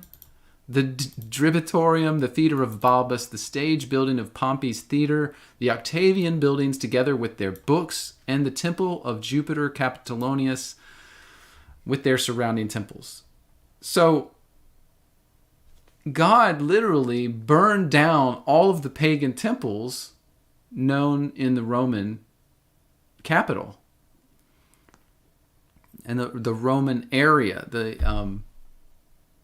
Speaker 2: the Dribitorium, the theater of Balbus, the stage building of Pompey's theater, the Octavian buildings together with their books, and the temple of Jupiter Capitolonius with their surrounding temples. So God literally burned down all of the pagan temples known in the Roman capital and the Roman area,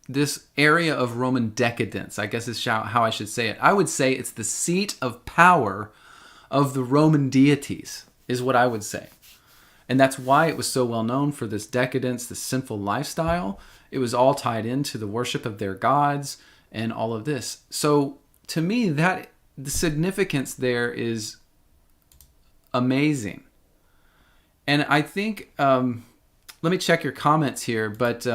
Speaker 2: this area of Roman decadence, I guess is how I should say it. I would say it's the seat of power of the Roman deities, is what I would say. And that's why it was so well known for this decadence, this sinful lifestyle. It was all tied into the worship of their gods and all of this. So to me, that the significance there is amazing. And I think, let me check your comments here, but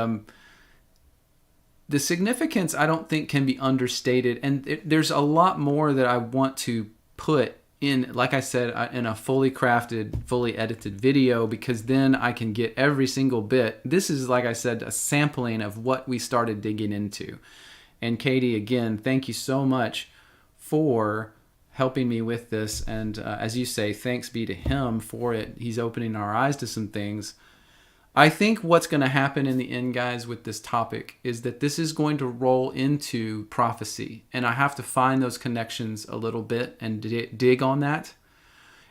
Speaker 2: the significance I don't think can be understated. And there's a lot more that I want to put in, like I said, in a fully crafted, fully edited video, because then I can get every single bit. This is, like I said, a sampling of what we started digging into. And Katie, again, thank you so much for helping me with this. And as you say, thanks be to him for it. He's opening our eyes to some things. I think what's going to happen in the end, guys, with this topic is that this is going to roll into prophecy. And I have to find those connections a little bit and dig on that.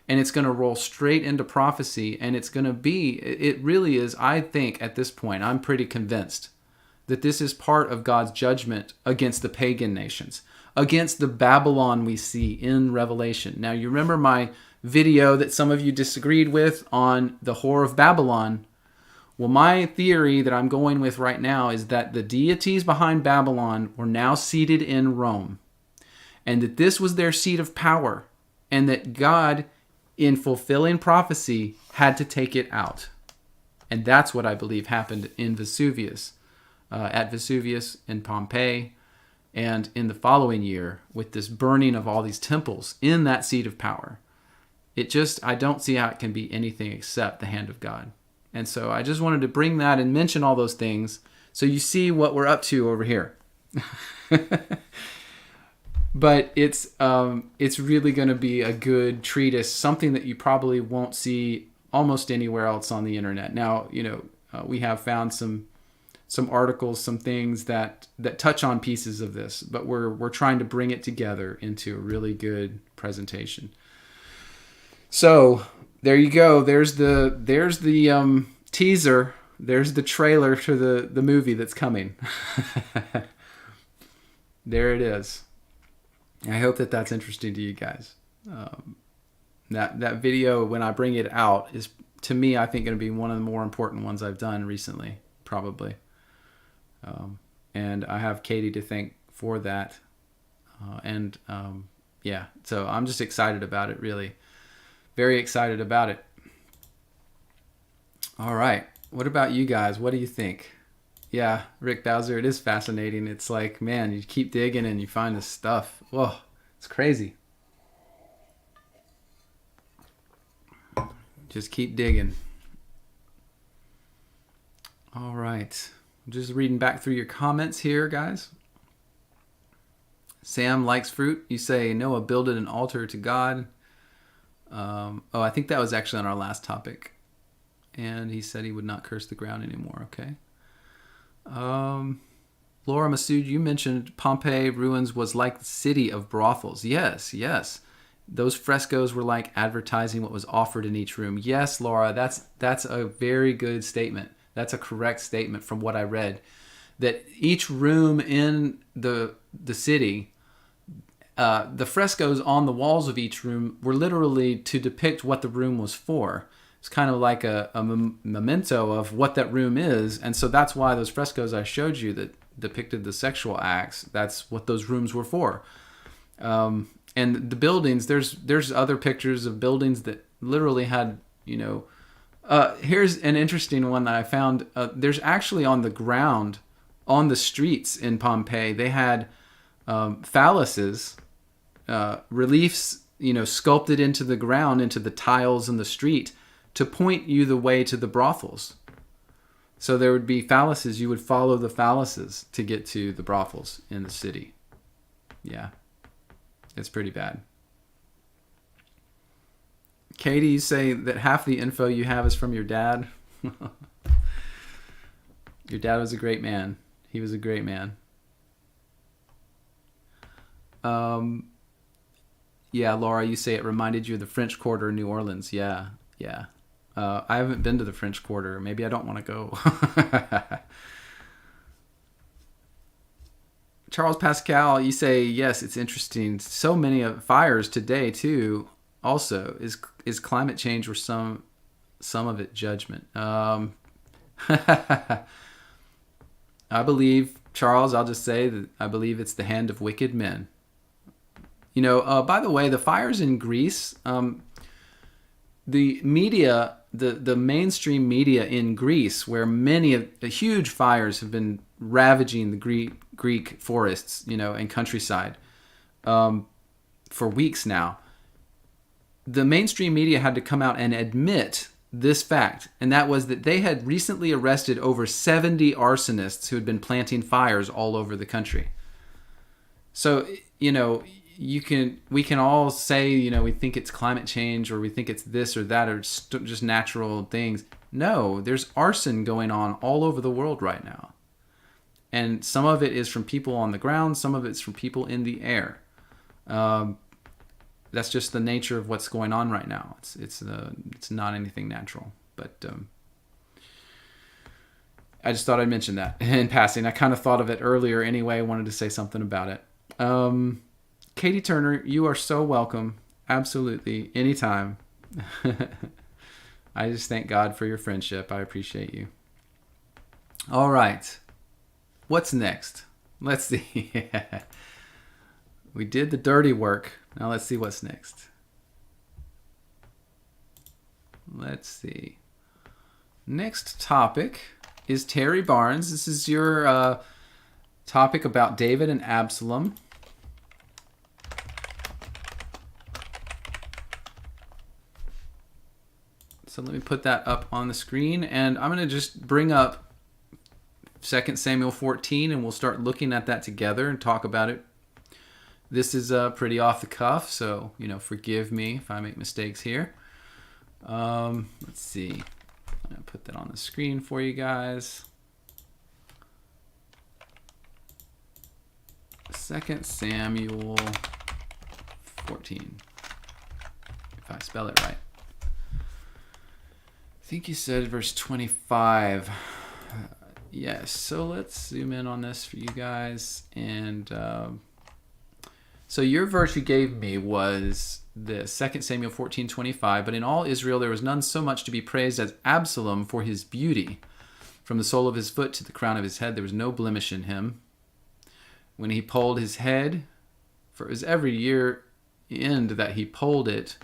Speaker 2: And it's going to roll straight into prophecy. And it's going to be, it really is, I think at this point, I'm pretty convinced that this is part of God's judgment against the pagan nations, against the Babylon we see in Revelation. Now, you remember my video that some of you disagreed with on the whore of Babylon? Well, my theory that I'm going with right now is that the deities behind Babylon were now seated in Rome, and that this was their seat of power, and that God, in fulfilling prophecy, had to take it out. And that's what I believe happened in Vesuvius, at Vesuvius in Pompeii, and in the following year with this burning of all these temples in that seat of power. I don't see how it can be anything except the hand of God. And so I just wanted to bring that and mention all those things so you see what we're up to over here. But it's really going to be a good treatise, something that you probably won't see almost anywhere else on the internet. Now, we have found some articles, some things that touch on pieces of this, but we're trying to bring it together into a really good presentation. So there you go. There's the teaser. There's the trailer to the movie that's coming. There it is. I hope that's interesting to you guys. That video, when I bring it out, is, to me, I think going to be one of the more important ones I've done recently, probably. And I have Katie to thank for that. Yeah, so I'm just excited about it, really. Very excited about it. All right. What about you guys? What do you think? Yeah, Rick Bowser, it is fascinating. It's like, man, you keep digging and you find this stuff. Whoa, it's crazy. Just keep digging. All right. Just reading back through your comments here, guys. Sam likes fruit. You say Noah builded an altar to God. I think that was actually on our last topic. And he said he would not curse the ground anymore. Okay. Laura Masood, you mentioned Pompeii ruins was like the city of brothels. Yes. Those frescoes were like advertising what was offered in each room. Yes, Laura, that's a very good statement. That's a correct statement from what I read. That each room in the city, the frescoes on the walls of each room were literally to depict what the room was for. It's kind of like a memento of what that room is. And so that's why those frescoes I showed you that depicted the sexual acts, that's what those rooms were for. And the buildings, there's other pictures of buildings that literally had, here's an interesting one that I found. There's actually on the ground, on the streets in Pompeii, they had phalluses, reliefs, sculpted into the ground, into the tiles in the street to point you the way to the brothels. So there would be phalluses. You would follow the phalluses to get to the brothels in the city. Yeah. It's pretty bad. Katie, you say that half the info you have is from your dad. Your dad was a great man. He was a great man. Yeah, Laura, you say it reminded you of the French Quarter in New Orleans. Yeah. I haven't been to the French Quarter. Maybe I don't want to go. Charles Pascal, you say, yes, it's interesting. So many fires today, too, also. Is climate change or some of it judgment? I believe, Charles, I'll just say that I believe it's the hand of wicked men. By the way, the fires in Greece, the media, the mainstream media in Greece, where many of the huge fires have been ravaging the Greek forests, and countryside for weeks now. The mainstream media had to come out and admit this fact, and that was that they had recently arrested over 70 arsonists who had been planting fires all over the country. So, we can all say, we think it's climate change or we think it's this or that or just natural things. No, there's arson going on all over the world right now. And some of it is from people on the ground. Some of it's from people in the air. That's just the nature of what's going on right now. It's not anything natural. But I just thought I'd mention that in passing. I kind of thought of it earlier anyway. I wanted to say something about it. Katie Turner, you are so welcome. Absolutely. Anytime. I just thank God for your friendship. I appreciate you. All right. What's next? Let's see. We did the dirty work. Now let's see what's next. Let's see. Next topic is Terry Barnes. This is your topic about David and Absolom. So let me put that up on the screen, and I'm going to just bring up 2 Samuel 14, and we'll start looking at that together and talk about it. This is pretty off the cuff, so forgive me if I make mistakes here. Let's see. I'm going to put that on the screen for you guys. 2 Samuel 14, if I spell it right. I think you said verse 25. Yes, so let's zoom in on this for you guys. And so your verse you gave me was the 2 Samuel 14:25. But in all Israel there was none so much to be praised as Absolom for his beauty. From the sole of his foot to the crown of his head there was no blemish in him. When he polled his head, for it was every year end that he polled it,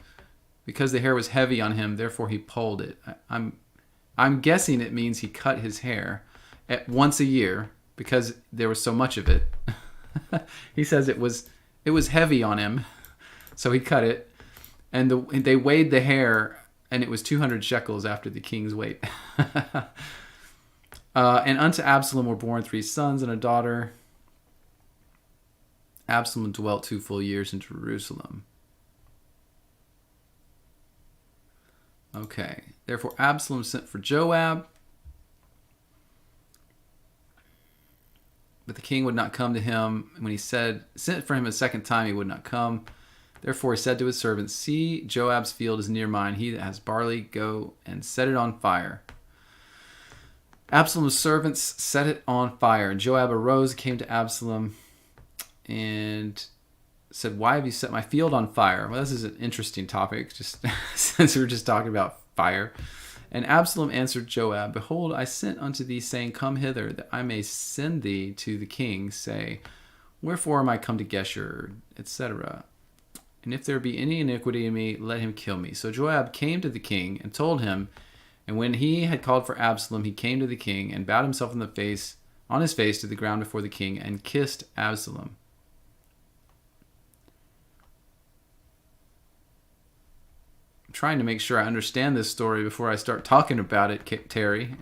Speaker 2: because the hair was heavy on him, therefore he polled it. I'm guessing it means he cut his hair. once a year because there was so much of it. He says it was heavy on him, so he cut it, and they weighed the hair, and it was 200 shekels after the king's weight. And unto Absalom were born 3 sons and a daughter. Absalom dwelt 2 full years in Jerusalem. Okay. Therefore Absalom sent for Joab, but the king would not come to him. When he sent for him a second time, he would not come. Therefore he said to his servants, see, Joab's field is near mine. He that has barley, go and set it on fire. Absalom's servants set it on fire. And Joab arose and came to Absalom and said, why have you set my field on fire? Well, this is an interesting topic, just since we're just talking about fire. And Absalom answered Joab, behold, I sent unto thee, saying, come hither, that I may send thee to the king. Say, wherefore am I come to Geshur, etc.? And if there be any iniquity in me, let him kill me. So Joab came to the king and told him. And when he had called for Absalom, he came to the king and bowed himself on his face to the ground before the king and kissed Absalom. I'm trying to make sure I understand this story before I start talking about it, Terry.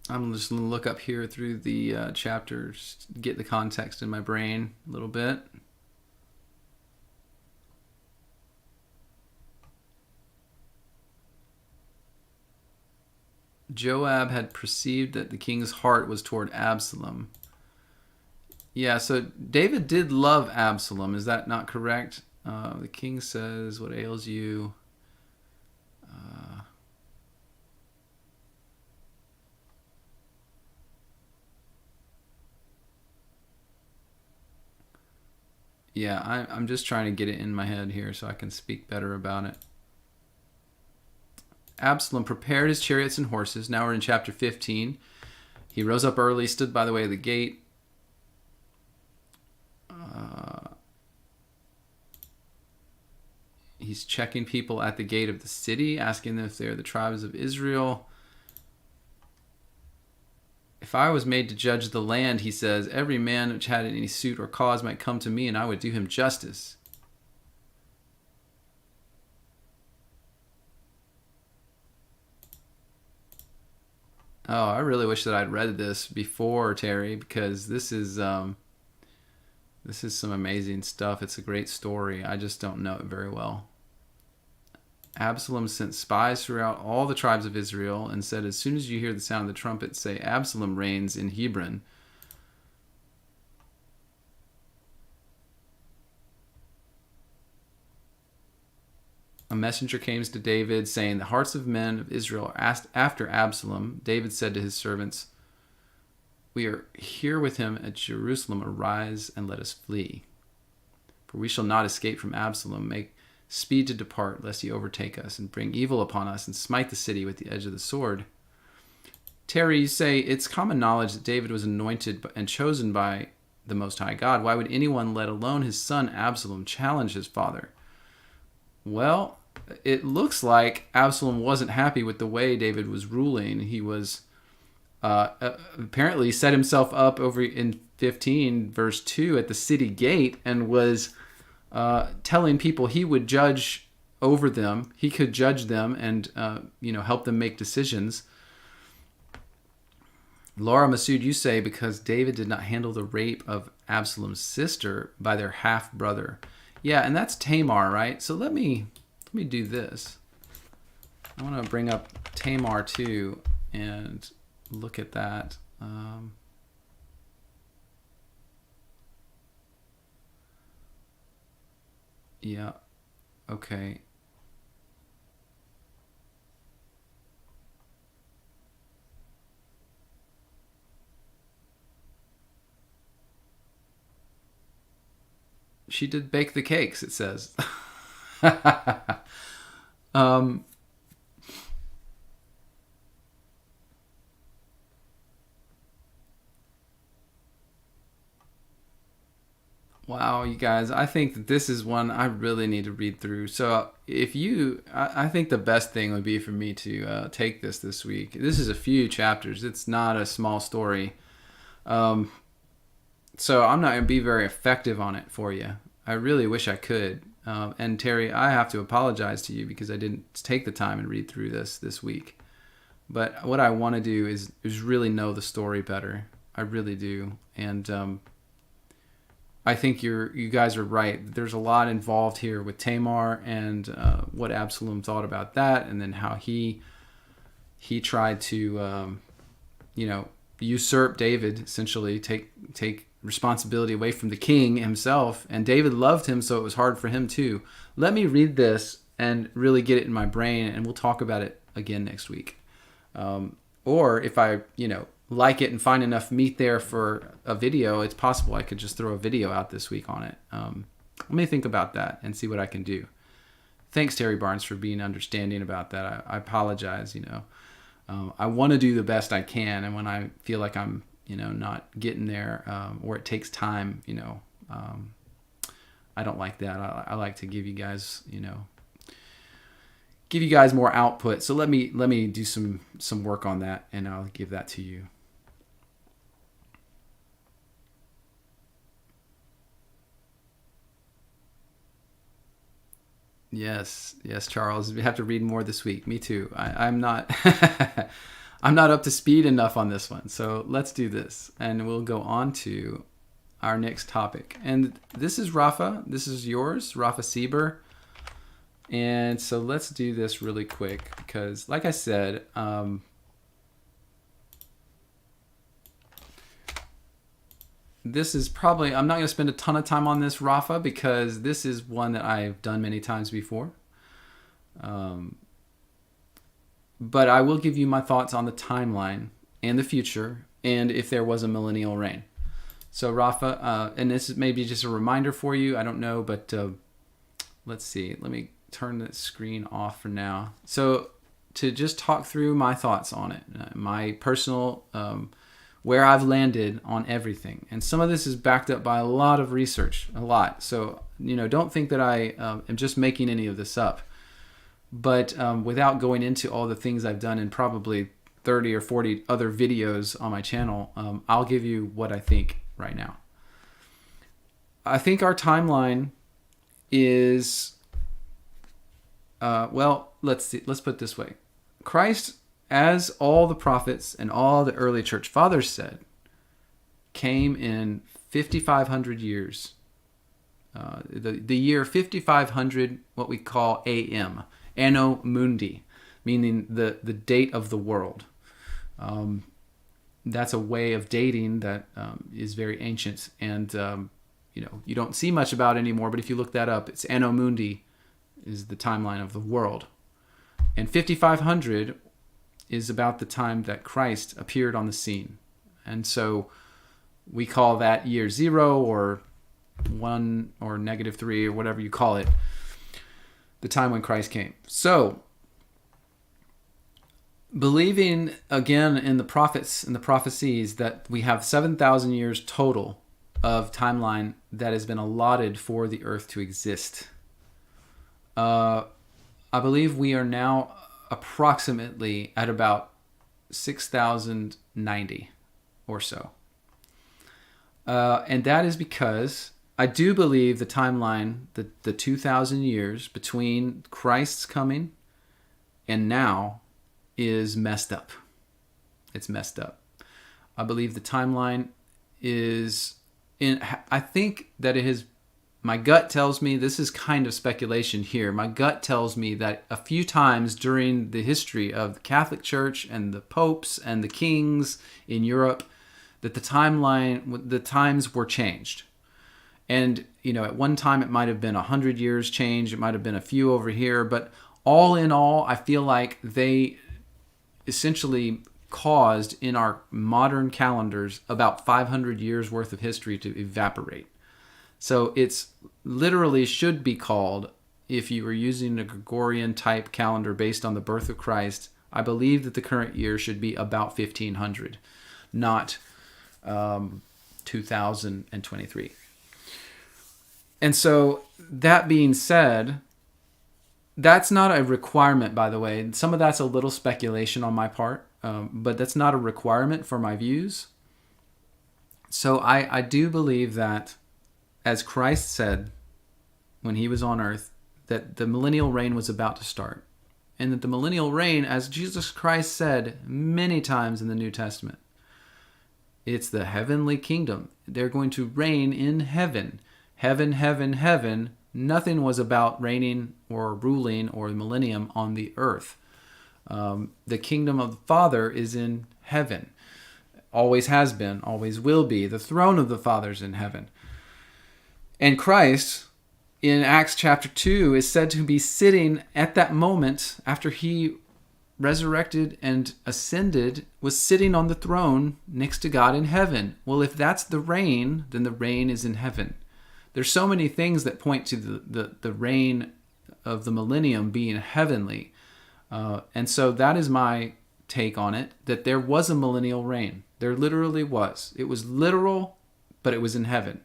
Speaker 2: I'm just going to look up here through the chapters, get the context in my brain a little bit. Joab had perceived that the king's heart was toward Absalom. Yeah, so David did love Absalom. Is that not correct? The king says, what ails you? Yeah, I'm just trying to get it in my head here so I can speak better about it. Absalom prepared his chariots and horses. Now we're in chapter 15. He rose up early, stood by the way of the gate. He's checking people at the gate of the city, asking them if they are the tribes of Israel. If I was made to judge the land, he says, every man which had any suit or cause might come to me, and I would do him justice. Oh, I really wish that I'd read this before, Terry, because this is some amazing stuff. It's a great story. I just don't know it very well. Absalom sent spies throughout all the tribes of Israel and said, as soon as you hear the sound of the trumpet, say, Absalom reigns in Hebron. A messenger came to David, saying, the hearts of men of Israel are asked after Absalom. David said to his servants, we are here with him at Jerusalem. Arise and let us flee. For we shall not escape from Absalom. Make speed to depart, lest he overtake us and bring evil upon us and smite the city with the edge of the sword. Terry, you say it's common knowledge that David was anointed and chosen by the Most High God. Why would anyone, let alone his son Absalom, challenge his father? Well, it looks like Absalom wasn't happy with the way David was ruling. He was apparently set himself up over in 15 verse 2 at the city gate and was telling people he would judge over them. He could judge them and help them make decisions. Laura Masood, you say because David did not handle the rape of Absalom's sister by their half brother. Yeah, and that's Tamar, right? So let me do this. I want to bring up Tamar too and look at that. Yeah, okay. She did bake the cakes, it says. Wow, you guys, I think that this is one I really need to read through. So I think the best thing would be for me to take this week. This is a few chapters. It's not a small story. So I'm not going to be very effective on it for you. I really wish I could. And Terry, I have to apologize to you because I didn't take the time and read through this week. But what I want to do is really know the story better. I really do. And I think you guys are right. There's a lot involved here with Tamar and what Absolom thought about that, and then how he tried to usurp David, essentially take responsibility away from the king himself. And David loved him, so it was hard for him too. Let me read this and really get it in my brain, and we'll talk about it again next week. Or if I like it and find enough meat there for a video, it's possible I could just throw a video out this week on it. Let me think about that and see what I can do. Thanks, Terry Barnes, for being understanding about that. I apologize. I want to do the best I can, and when I feel like I'm not getting there, or it takes time, I don't like that. I like to give you guys more output. So let me do some work on that, and I'll give that to you. Yes, Charles. We have to read more this week. Me too. I'm not I'm not up to speed enough on this one. So let's do this, and we'll go on to our next topic. And this is Rafa. This is yours, Rafa Sieber. And so let's do this really quick because, like I said, this is probably, I'm not going to spend a ton of time on this, Rafa, because this is one that I've done many times before. But I will give you my thoughts on the timeline and the future, and if there was a millennial reign. So Rafa, and this is maybe just a reminder for you, I don't know, but let's see. Let me turn the screen off for now. So to just talk through my thoughts on it, my personal, where I've landed on everything. And some of this is backed up by a lot of research, a lot. So, don't think that I am just making any of this up. But without going into all the things I've done in probably 30 or 40 other videos on my channel, I'll give you what I think right now. I think our timeline is, let's see. Let's put it this way. Christ, as all the prophets and all the early church fathers said, came in 5,500 years. The year 5,500, what we call AM, Anno Mundi, meaning the date of the world. That's a way of dating that is very ancient, and you don't see much about it anymore. But if you look that up, it's Anno Mundi is the timeline of the world, and 5,500 is about the time that Christ appeared on the scene. And so we call that year 0 or 1 or -3 or whatever you call it, the time when Christ came. So believing again in the prophets and the prophecies that we have 7,000 years total of timeline that has been allotted for the earth to exist. I believe we are now approximately at about 6,090 or so. And that is because I do believe the timeline, the 2,000 years between Christ's coming and now is messed up. It's messed up. I believe the timeline is I think that it has, my gut tells me, this is kind of speculation here. My gut tells me that a few times during the history of the Catholic Church and the popes and the kings in Europe, that the times were changed. And, at one time it might have been 100 years change. It might have been a few over here. But all in all, I feel like they essentially caused in our modern calendars about 500 years worth of history to evaporate. So it's literally should be called, if you were using a Gregorian type calendar based on the birth of Christ, I believe that the current year should be about 1500, not 2023. And so that being said, that's not a requirement, by the way. Some of that's a little speculation on my part, but that's not a requirement for my views. So I do believe that, as Christ said when he was on earth, that the millennial reign was about to start. And that the millennial reign, as Jesus Christ said many times in the New Testament, it's the heavenly kingdom. They're going to reign in heaven. Heaven, heaven, heaven. Nothing was about reigning or ruling or the millennium on the earth. The kingdom of the Father is in heaven. Always has been, always will be. The throne of the Father is in heaven. And Christ, in Acts chapter 2, is said to be sitting at that moment after he resurrected and ascended, was sitting on the throne next to God in heaven. Well, if that's the reign, then the reign is in heaven. There's so many things that point to the reign of the millennium being heavenly. And so that is my take on it, that there was a millennial reign. There literally was. It was literal, but it was in heaven.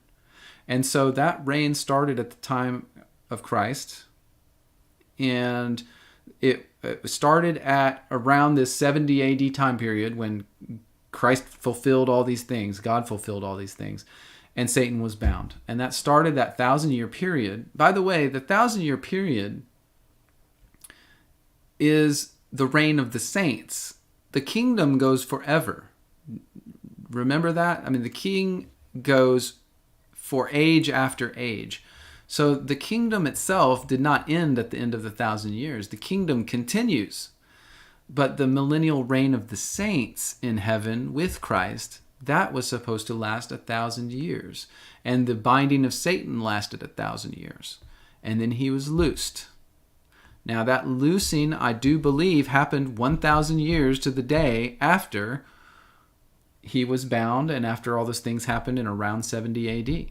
Speaker 2: And so that reign started at the time of Christ. And it started at around this 70 AD time period when Christ fulfilled all these things. God fulfilled all these things. And Satan was bound. And that started that 1,000-year period. By the way, the 1,000-year period is the reign of the saints. The kingdom goes forever. Remember that? I mean, the king goes for age after age. So the kingdom itself did not end at the end of the 1,000 years. The kingdom continues. But the millennial reign of the saints in heaven with Christ, that was supposed to last 1,000 years. And the binding of Satan lasted 1,000 years. And then he was loosed. Now that loosing, I do believe, happened 1,000 years to the day after he was bound and after all those things happened in around 70 AD.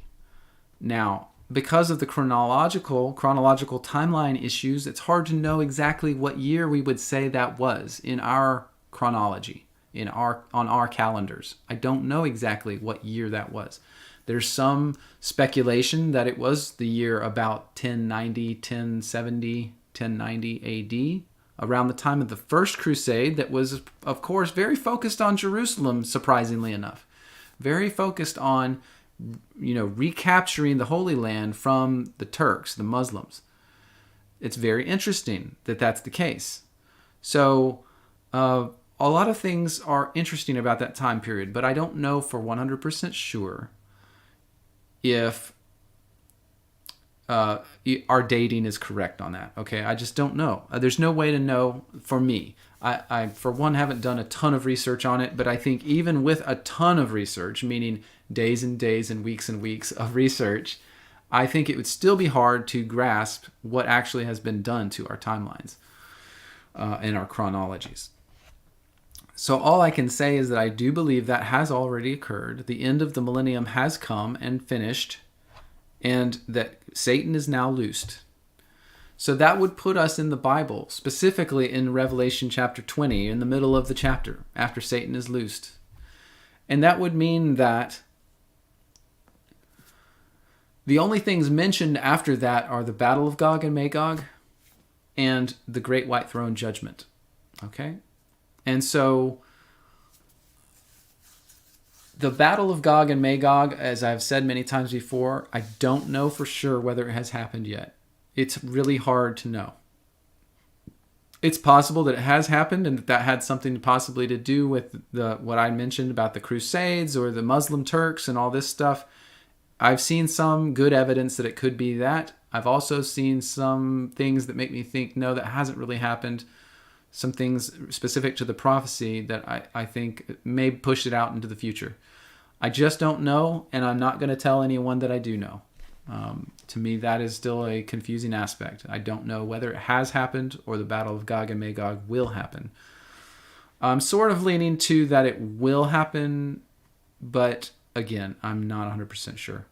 Speaker 2: Now, because of the chronological timeline issues, it's hard to know exactly what year we would say that was in our chronology, on our calendars. I don't know exactly what year that was. There's some speculation that it was the year about 1090, 1070, 1090 AD, around the time of the First Crusade that was, of course, very focused on Jerusalem, surprisingly enough. Very focused on, recapturing the Holy Land from the Turks, the Muslims. It's very interesting that that's the case. So a lot of things are interesting about that time period, but I don't know for 100% sure if our dating is correct on that. Okay, I just don't know. There's no way to know for me. I for one, haven't done a ton of research on it, but I think even with a ton of research, meaning days and days and weeks of research, I think it would still be hard to grasp what actually has been done to our timelines and our chronologies. So all I can say is that I do believe that has already occurred. The end of the millennium has come and finished, and that Satan is now loosed. So that would put us in the Bible, specifically in Revelation chapter 20, in the middle of the chapter, after Satan is loosed. And that would mean that the only things mentioned after that are the battle of Gog and Magog and the great white throne judgment. Okay? And so the battle of Gog and Magog, as I've said many times before, I don't know for sure whether it has happened yet. It's really hard to know. It's possible that it has happened and that had something possibly to do with what I mentioned about the Crusades or the Muslim Turks and all this stuff. I've seen some good evidence that it could be that. I've also seen some things that make me think, no, that hasn't really happened. Some things specific to the prophecy that I think may push it out into the future. I just don't know, and I'm not going to tell anyone that I do know. To me, that is still a confusing aspect. I don't know whether it has happened or the battle of Gog and Magog will happen. I'm sort of leaning to that it will happen, but again, I'm not 100% sure.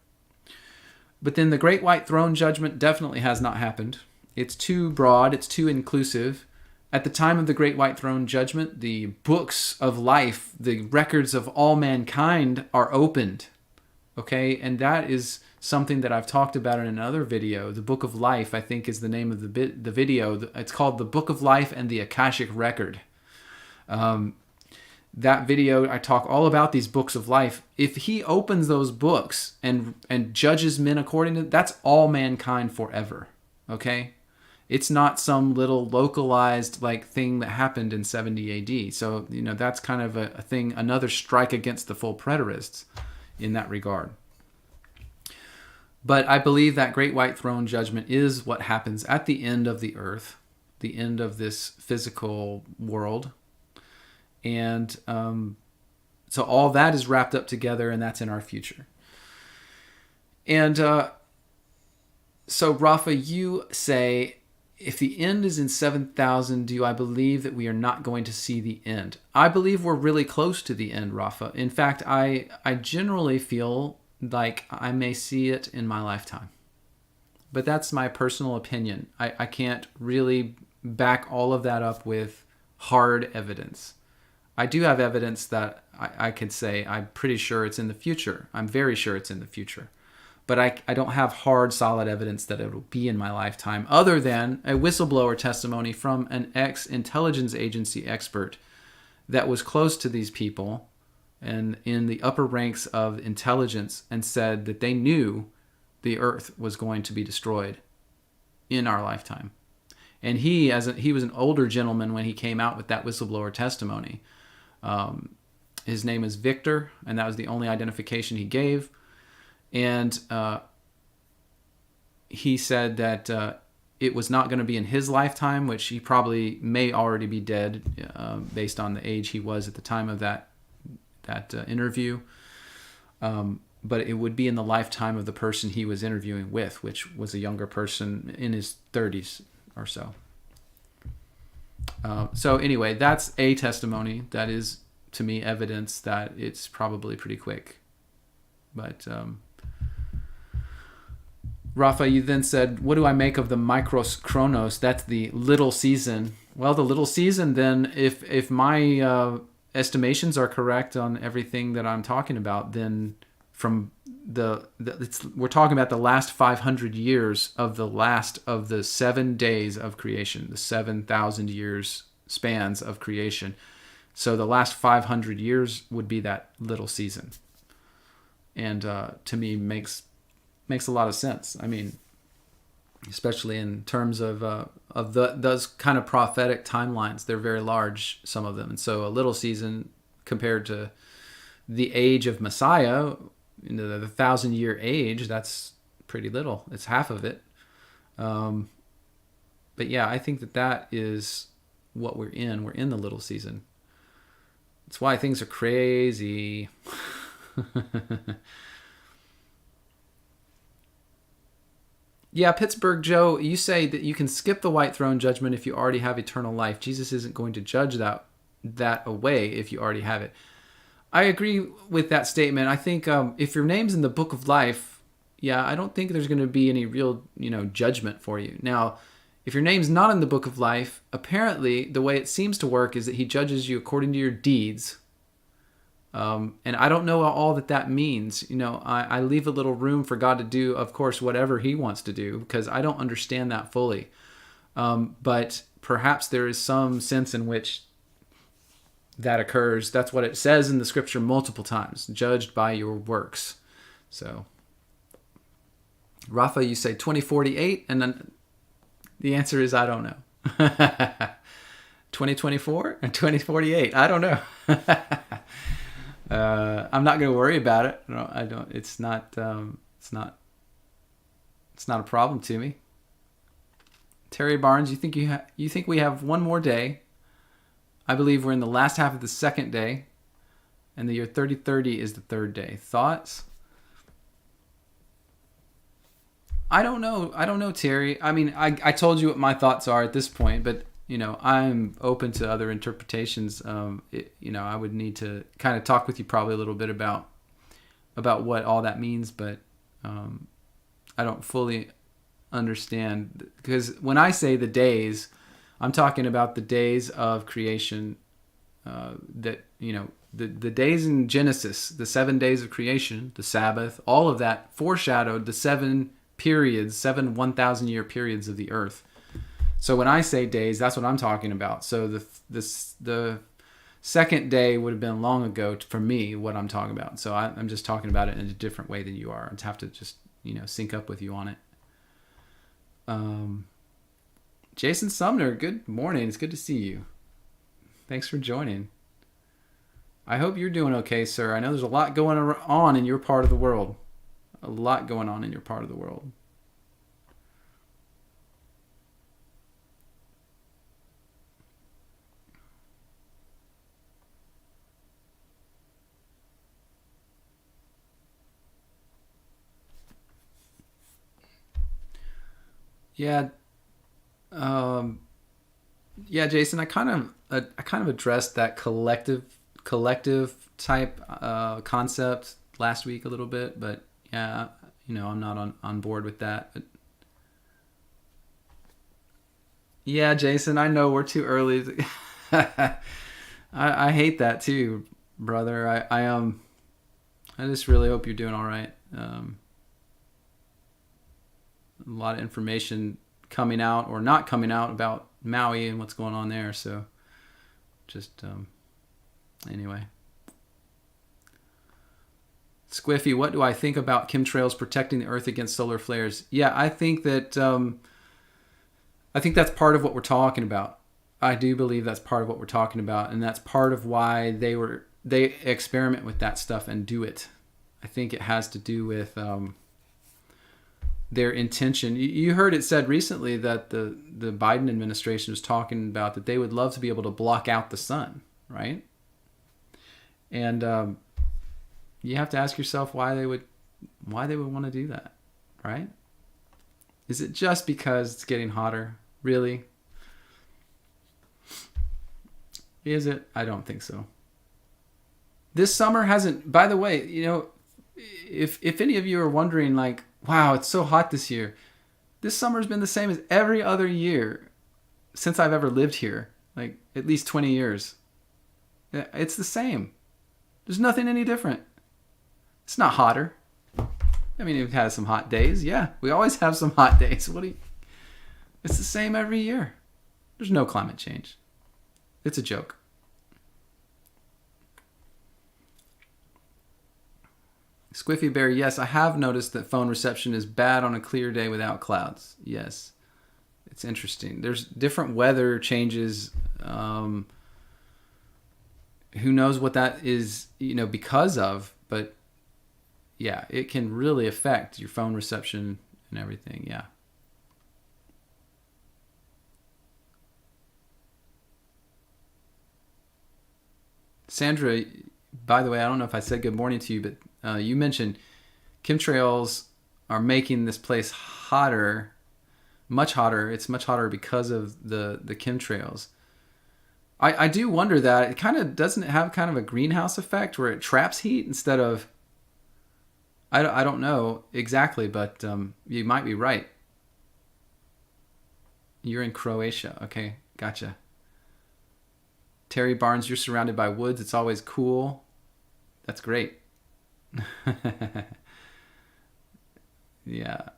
Speaker 2: But then the Great White Throne Judgment definitely has not happened. It's too broad, it's too inclusive. At the time of the Great White Throne Judgment, the books of life, the records of all mankind are opened. Okay, and that is something that I've talked about in another video. The Book of Life, I think, is the name of the video. It's called The Book of Life and the Akashic Record. That video, I talk all about these books of life. If he opens those books and judges men according to, that's all mankind forever. Okay, it's not some little localized like thing that happened in 70 A.D. So that's kind of a thing, another strike against the full preterists in that regard. But I believe that great white throne judgment is what happens at the end of the earth, the end of this physical world. And so all that is wrapped up together, and that's in our future. And so, Rafa, you say, if the end is in 7,000, do I believe that we are not going to see the end? I believe we're really close to the end, Rafa. In fact, I generally feel like I may see it in my lifetime. But that's my personal opinion. I can't really back all of that up with hard evidence. I do have evidence that I could say I'm pretty sure it's in the future. I'm very sure it's in the future. But I don't have hard, solid evidence that it will be in my lifetime, other than a whistleblower testimony from an ex-intelligence agency expert that was close to these people and in the upper ranks of intelligence, and said that they knew the earth was going to be destroyed in our lifetime. And he was an older gentleman when he came out with that whistleblower testimony. His name is Victor, and that was the only identification he gave. And he said that it was not going to be in his lifetime, which he probably may already be dead based on the age he was at the time of that interview. But it would be in the lifetime of the person he was interviewing with, which was a younger person in his 30s or so. So anyway, that's a testimony that is, to me, evidence that it's probably pretty quick. But Rafa, you then said, what do I make of the micros chronos? That's the little season. Well, the little season, then, if my estimations are correct on everything that I'm talking about, then from we're talking about the last 500 years of the last of the 7 days of creation, the 7,000 years spans of creation. So the last 500 years would be that little season. And to me, makes a lot of sense. I mean, especially in terms of those kind of prophetic timelines, they're very large, some of them. And so a little season compared to the age of Messiah, the 1,000-year age, that's pretty little. It's half of it. But yeah, I think that is what we're in. We're in the little season. That's why things are crazy. Yeah, Pittsburgh Joe, you say that you can skip the white throne judgment if you already have eternal life. Jesus isn't going to judge that away if you already have it. I agree with that statement. I think if your name's in the book of life, yeah, I don't think there's going to be any real, judgment for you. Now, if your name's not in the book of life, apparently the way it seems to work is that he judges you according to your deeds. And I don't know all that means. I leave a little room for God to do, of course, whatever he wants to do, because I don't understand that fully. But perhaps there is some sense in which that occurs. That's what it says in the scripture multiple times, judged by your works. So, Rafa, you say 2048, and then the answer is I don't know. 2024 and 2048, I don't know. I'm not going to worry about it. No, I don't. It's not a problem to me. Terry Barnes, you think we have one more day? I believe we're in the last half of the second day, and the year 3030 is the third day. Thoughts? I don't know, Terry. I mean, I told you what my thoughts are at this point, but I'm open to other interpretations. I would need to kind of talk with you probably a little bit about what all that means, but I don't fully understand, because when I say the days, I'm talking about the days of creation that, the days in Genesis, the 7 days of creation, the Sabbath, all of that foreshadowed the 7 periods, 7 1,000-year periods of the earth. So when I say days, that's what I'm talking about. So the second day would have been long ago for me, what I'm talking about. So I'm just talking about it in a different way than you are. I have to just, sync up with you on it. Jason Sumner, good morning. It's good to see you. Thanks for joining. I hope you're doing okay, sir. I know there's a lot going on in your part of the world. A lot going on in your part of the world. Yeah. Yeah, Jason, I kind of addressed that collective type concept last week a little bit, but yeah, I'm not on board with that. But yeah, Jason, I know we're too early. I hate that too, brother. I just really hope you're doing all right. A lot of information coming out or not coming out about Maui and what's going on there. So just anyway. Squiffy, what do I think about chemtrails protecting the Earth against solar flares? Yeah, I think that's part of what we're talking about. I do believe that's part of what we're talking about, and that's part of why they experiment with that stuff and do it. I think it has to do with their intention. You heard it said recently that the Biden administration was talking about that they would love to be able to block out the sun, right? And you have to ask yourself why they would want to do that, right? Is it just because it's getting hotter? Really? Is it? I don't think so. This summer hasn't, by the way, if any of you are wondering, like, wow, it's so hot this year. This summer's been the same as every other year since I've ever lived here, like at least 20 years. It's the same. There's nothing any different. It's not hotter. I mean, we've had some hot days. Yeah, we always have some hot days. It's the same every year. There's no climate change. It's a joke. Squiffy Bear, yes, I have noticed that phone reception is bad on a clear day without clouds. Yes, it's interesting. There's different weather changes. Who knows what that is, because of, but yeah, it can really affect your phone reception and everything. Yeah. Sandra, by the way, I don't know if I said good morning to you, but you mentioned chemtrails are making this place hotter, much hotter. It's much hotter because of the chemtrails. I do wonder that it kind of doesn't have kind of a greenhouse effect where it traps heat instead of, I don't know exactly, but you might be right. You're in Croatia. Okay, gotcha. Terry Barnes, you're surrounded by woods. It's always cool. That's great. Yeah,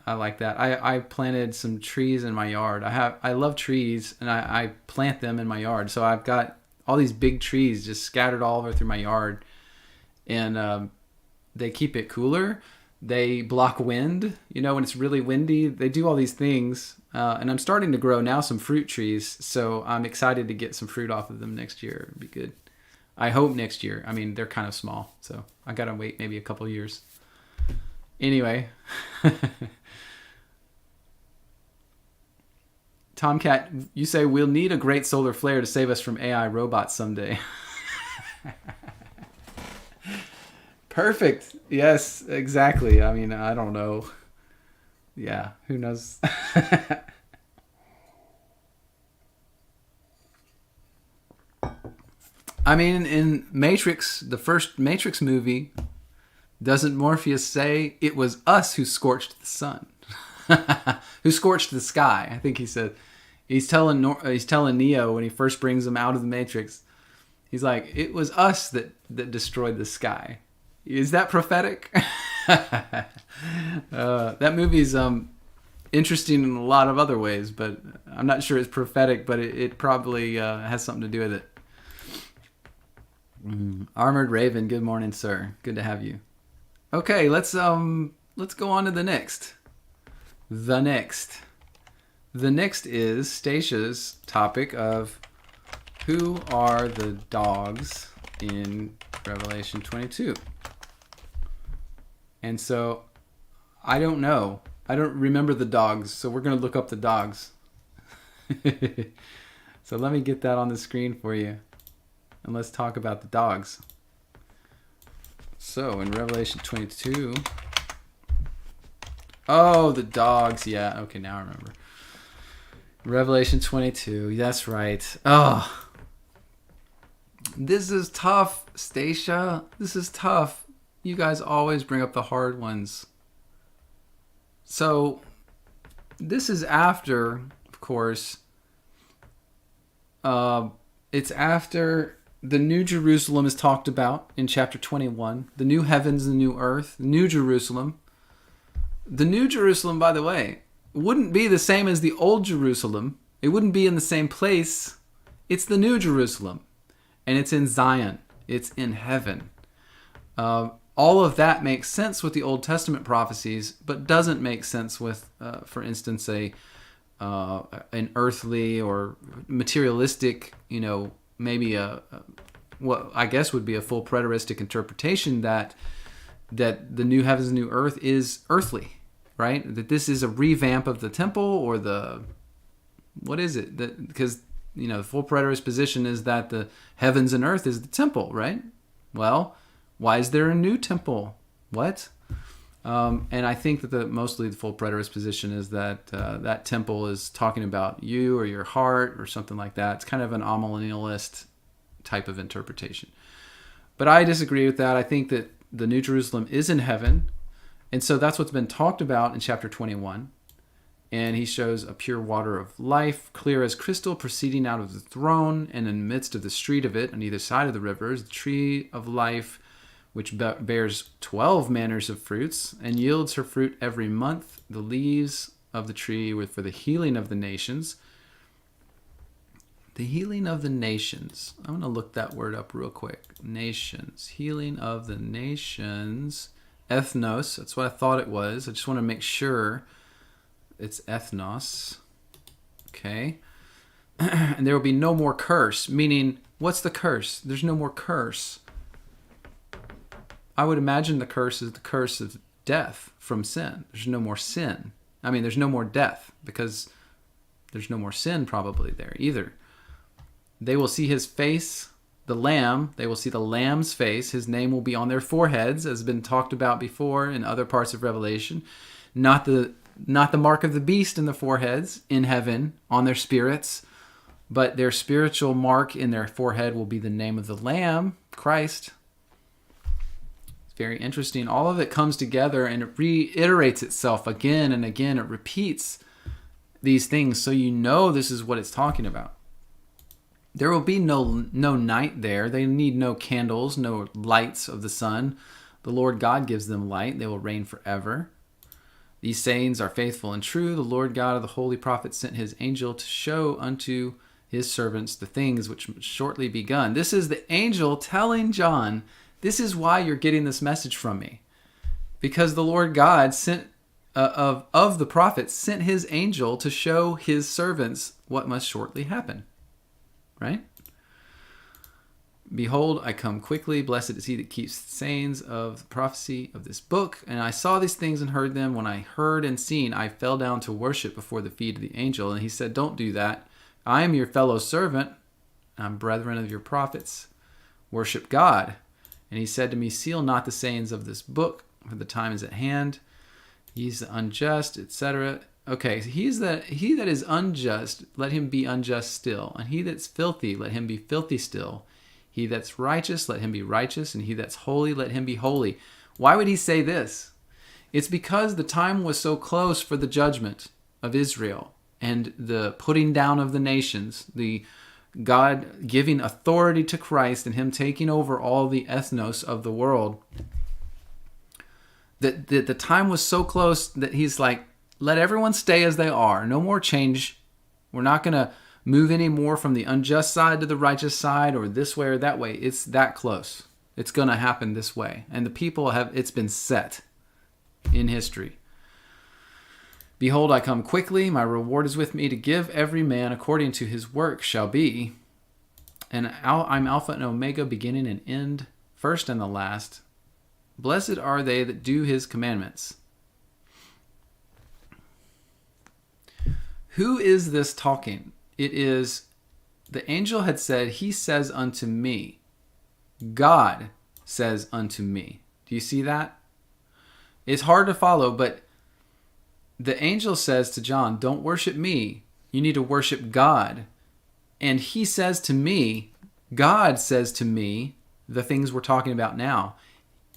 Speaker 2: I like that. I planted some trees in my yard. I love trees, and I plant them in my yard. So I've got all these big trees just scattered all over through my yard, and they keep it cooler. They block wind. When it's really windy, they do all these things. And I'm starting to grow now some fruit trees, so I'm excited to get some fruit off of them next year. It'd be good. I hope next year. I mean, they're kind of small, so I gotta wait maybe a couple years. Anyway. Tomcat, you say we'll need a great solar flare to save us from AI robots someday. Perfect. Yes, exactly. I mean, I don't know. Yeah, who knows? I mean, in Matrix, the first Matrix movie, doesn't Morpheus say it was us who scorched the sun? Who scorched the sky? I think he said. He's telling Neo when he first brings him out of the Matrix. He's like, it was us that destroyed the sky. Is that prophetic? That movie's interesting in a lot of other ways, but I'm not sure it's prophetic, but it probably has something to do with it. Armored Raven, good morning, sir. Good to have you. Okay, let's go on to the next. The next is Stasia's topic of who are the dogs in Revelation 22. And so I don't know. I don't remember the dogs, so we're going to look up the dogs. So let me get that on the screen for you. And let's talk about the dogs. So in Revelation 22... Oh, the dogs. Yeah, okay, now I remember. Revelation 22. That's right. Oh, this is tough, Stacia. This is tough. You guys always bring up the hard ones. So, this is after, of course, it's after the New Jerusalem is talked about in chapter 21. The new heavens, the new earth, the New Jerusalem. The New Jerusalem, by the way, wouldn't be the same as the Old Jerusalem. It wouldn't be in the same place. It's the New Jerusalem. And it's in Zion. It's in heaven. All of that makes sense with the Old Testament prophecies, but doesn't make sense with, for instance, an earthly or materialistic, maybe what I guess would be a full preteristic interpretation that the new heavens and new earth is earthly, right? That this is a revamp of the temple, or what is it? Because the full preterist position is that the heavens and earth is the temple, right? Well, why is there a new temple? What? And I think that mostly the full preterist position is that that temple is talking about you or your heart or something like that. It's kind of an amillennialist type of interpretation. But I disagree with that. I think that the New Jerusalem is in heaven. And so that's what's been talked about in chapter 21. And he shows a pure water of life, clear as crystal, proceeding out of the throne, and in the midst of the street of it, on either side of the rivers, the tree of life, which bears 12 manners of fruits, and yields her fruit every month. The leaves of the tree were for the healing of the nations. The healing of the nations. I'm going to look that word up real quick. Nations. Healing of the nations. Ethnos. That's what I thought it was. I just want to make sure it's ethnos. Okay. And there will be no more curse. Meaning, what's the curse? There's no more curse. I would imagine the curse is the curse of death from sin. There's no more sin. I mean, there's no more death because there's no more sin probably there either. They will see his face, the Lamb. They will see the Lamb's face. His name will be on their foreheads, as has been talked about before in other parts of Revelation. Not the mark of the beast in the foreheads in heaven on their spirits, but their spiritual mark in their forehead will be the name of the Lamb, Christ. It's very interesting. All of it comes together and it reiterates itself again and again. It repeats these things so this is what it's talking about. There will be no night there. They need no candles, no lights of the sun. The Lord God gives them light. They will reign forever. These sayings are faithful and true. The Lord God of the holy prophets sent his angel to show unto his servants the things which must shortly be done. This is the angel telling John, this is why you're getting this message from me. Because the Lord God sent of the prophets sent his angel to show his servants what must shortly happen. Right? Behold, I come quickly. Blessed is he that keeps the sayings of the prophecy of this book. And I saw these things and heard them. When I heard and seen, I fell down to worship before the feet of the angel. And he said, don't do that. I am your fellow servant. I'm brethren of your prophets. Worship God. And he said to me, seal not the sayings of this book, for the time is at hand. He's unjust, etc. Okay, he that is unjust, let him be unjust still. And he that's filthy, let him be filthy still. He that's righteous, let him be righteous. And he that's holy, let him be holy. Why would he say this? It's because the time was so close for the judgment of Israel and the putting down of the nations, the God giving authority to Christ and him taking over all the ethnos of the world, that the time was so close that he's like, let everyone stay as they are. No more change. We're not going to move any more from the unjust side to the righteous side or this way or that way. It's that close. It's going to happen this way. And the people it's been set in history. Behold, I come quickly. My reward is with me to give every man according to his work shall be. And I'm Alpha and Omega, beginning and end, first and the last. Blessed are they that do his commandments. Who is this talking? It is, the angel had said, he says unto me. God says unto me. Do you see that? It's hard to follow, but the angel says to John, don't worship me. You need to worship God. And he says to me, God says to me, the things we're talking about now.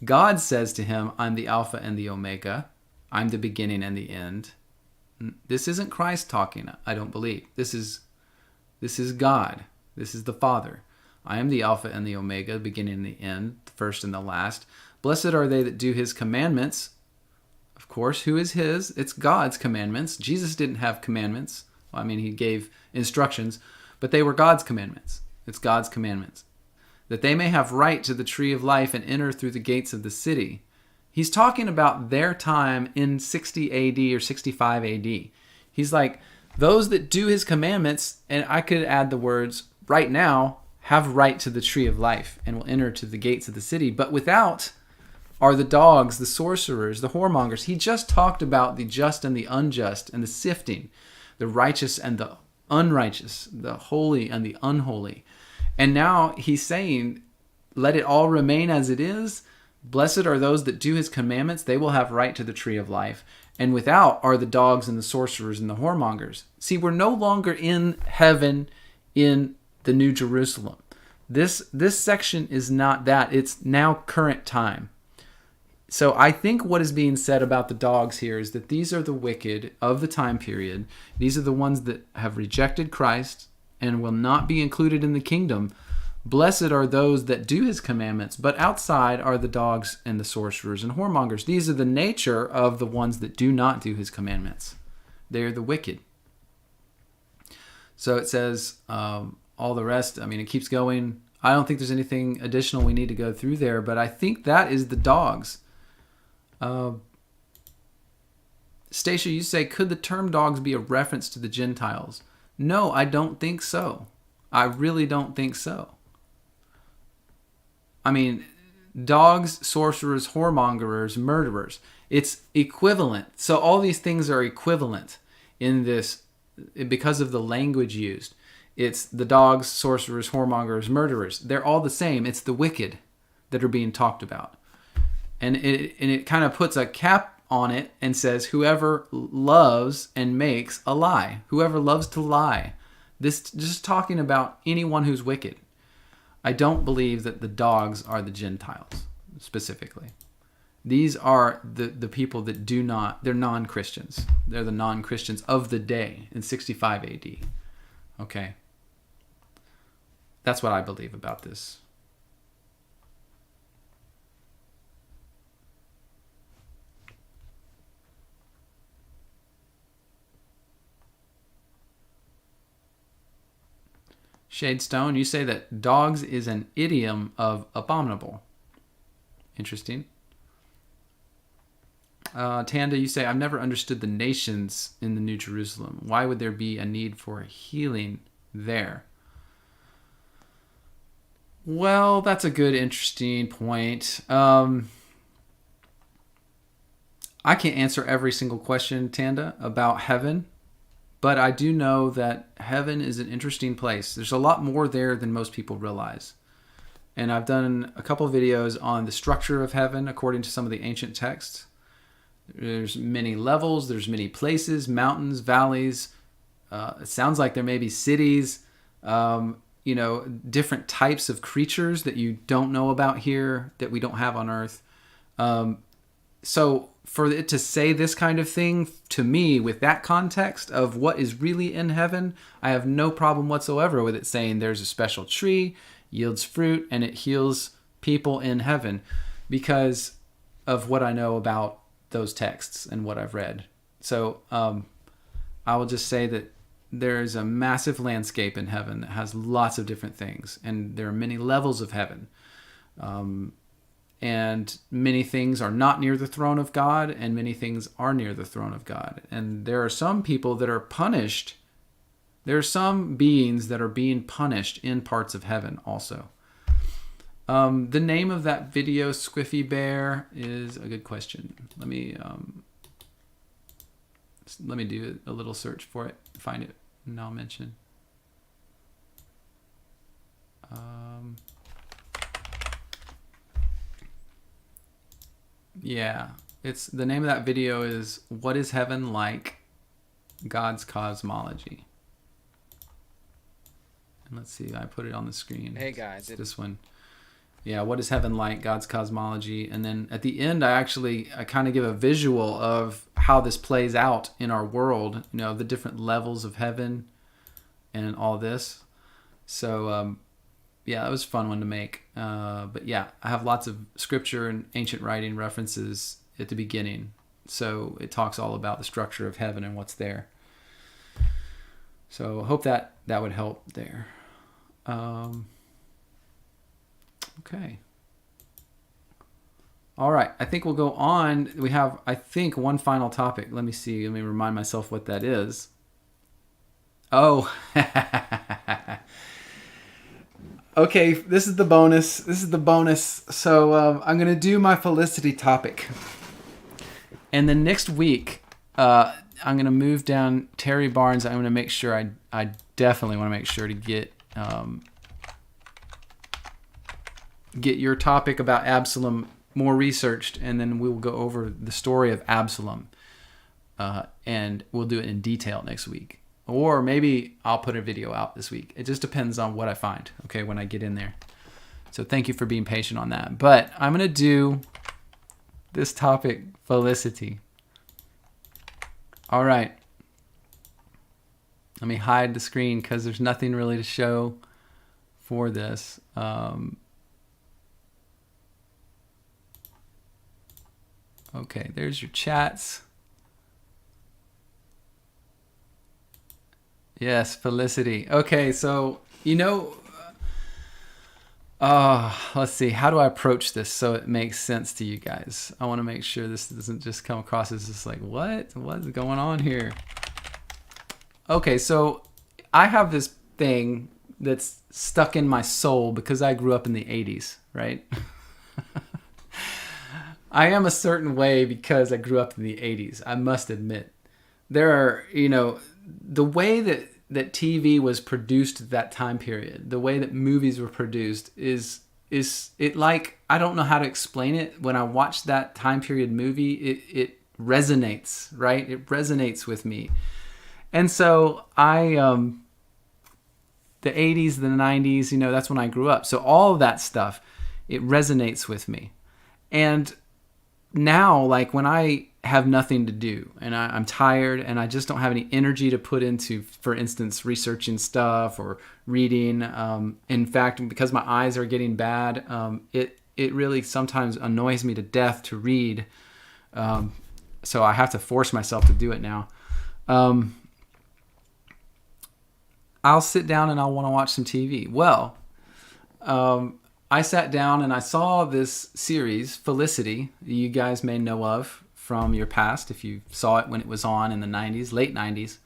Speaker 2: God says to him, I'm the Alpha and the Omega. I'm the beginning and the end. This isn't Christ talking, I don't believe. This is God. This is the Father. I am the Alpha and the Omega, the beginning and the end, the first and the last. Blessed are they that do his commandments. Of course, who is his? It's God's commandments. Jesus didn't have commandments. Well, I mean, he gave instructions, but they were God's commandments. It's God's commandments. That they may have right to the tree of life and enter through the gates of the city. He's talking about their time in 60 AD or 65 AD. He's like, those that do his commandments, and I could add the words, right now, have right to the tree of life and will enter to the gates of the city. But without are the dogs, the sorcerers, the whoremongers. He just talked about the just and the unjust and the sifting, the righteous and the unrighteous, the holy and the unholy. And now he's saying, let it all remain as it is. Blessed are those that do his commandments. They will have right to the tree of life. And without are the dogs and the sorcerers and the whoremongers. See, we're no longer in heaven in the New Jerusalem. This section is not that. It's now current time. So I think what is being said about the dogs here is that these are the wicked of the time period. These are the ones that have rejected Christ and will not be included in the kingdom. Blessed are those that do his commandments, but outside are the dogs and the sorcerers and whoremongers. These are the nature of the ones that do not do his commandments. They are the wicked. So it says all the rest. I mean, it keeps going. I don't think there's anything additional we need to go through there, but I think that is the dogs. Stacia, you say, could the term dogs be a reference to the Gentiles? No, I don't think so. I really don't think so. I mean, dogs, sorcerers, whoremongers, murderers. It's equivalent. So all these things are equivalent in this because of the language used. It's the dogs, sorcerers, whoremongers, murderers. They're all the same. It's the wicked that are being talked about. And it kind of puts a cap on it and says, whoever loves and makes a lie. Whoever loves to lie. This just talking about anyone who's wicked. I don't believe that the dogs are the Gentiles, specifically. These are the people that do not, they're non-Christians. They're the non-Christians of the day in 65 AD. Okay. That's what I believe about this. Shadestone, you say that dogs is an idiom of abominable. Interesting. Tanda, you say, I've never understood the nations in the New Jerusalem. Why would there be a need for healing there? Well, that's a good, interesting point. I can't answer every single question, Tanda, about heaven. But I do know that heaven is an interesting place. There's a lot more there than most people realize. And I've done a couple of videos on the structure of heaven according to some of the ancient texts. There's many levels, there's many places, mountains, valleys. It sounds like there may be cities, different types of creatures that you don't know about here that we don't have on earth. So for it to say this kind of thing to me with that context of what is really in heaven, I have no problem whatsoever with it saying there's a special tree, yields fruit, and it heals people in heaven, because of what I know about those texts and what I've read. So I will just say that there is a massive landscape in heaven that has lots of different things, and there are many levels of heaven. And many things are not near the throne of God, and many things are near the throne of God. And there are some people that are punished. There are some beings that are being punished in parts of heaven also. The name of that video, Squiffy Bear, is a good question. Let me do a little search for it, find it, and I'll mention. Yeah, it's the name of that video is "What is Heaven Like? God's Cosmology." And let's see, I put it on the screen.
Speaker 3: Hey guys,
Speaker 2: this one. Yeah, what is heaven like? God's cosmology. And then at the end, I kind of give a visual of how this plays out in our world. You know, the different levels of heaven and all this. So yeah, that was a fun one to make. But yeah, I have lots of scripture and ancient writing references at the beginning. So it talks all about the structure of heaven and what's there. So I hope that would help there. Okay. All right. I think we'll go on. We have, I think, one final topic. Let me see. Let me remind myself what that is. Oh. Okay, this is the bonus. So I'm going to do my Felicity topic. And then next week, I'm going to move down Terry Barnes. I'm going to make sure, I definitely want to make sure to get your topic about Absolom more researched, and then we will go over the story of Absolom. And we'll do it in detail next week. Or maybe I'll put a video out this week. It just depends on what I find, okay, when I get in there. So thank you for being patient on that. But I'm going to do this topic, Felicity. All right. Let me hide the screen because there's nothing really to show for this. Okay, there's your chats. Yes, Felicity. Okay, so, let's see. How do I approach this so it makes sense to you guys? I want to make sure this doesn't just come across as just like, what? What's going on here? Okay, so I have this thing that's stuck in my soul because I grew up in the 80s, right? I am a certain way because I grew up in the 80s, I must admit. There are, the way that TV was produced at that time period, the way that movies were produced is it like, I don't know how to explain it. When I watch that time period movie, it resonates, right? It resonates with me. And so the 80s, the 90s, that's when I grew up. So all of that stuff, it resonates with me. And now, like when I have nothing to do and I'm tired and I just don't have any energy to put into, for instance, researching stuff or reading. In fact, because my eyes are getting bad, it really sometimes annoys me to death to read. So I have to force myself to do it now. I'll sit down and I'll want to watch some TV. Well, I sat down and I saw this series, Felicity, you guys may know of from your past if you saw it when it was on in the 90s, late 90s.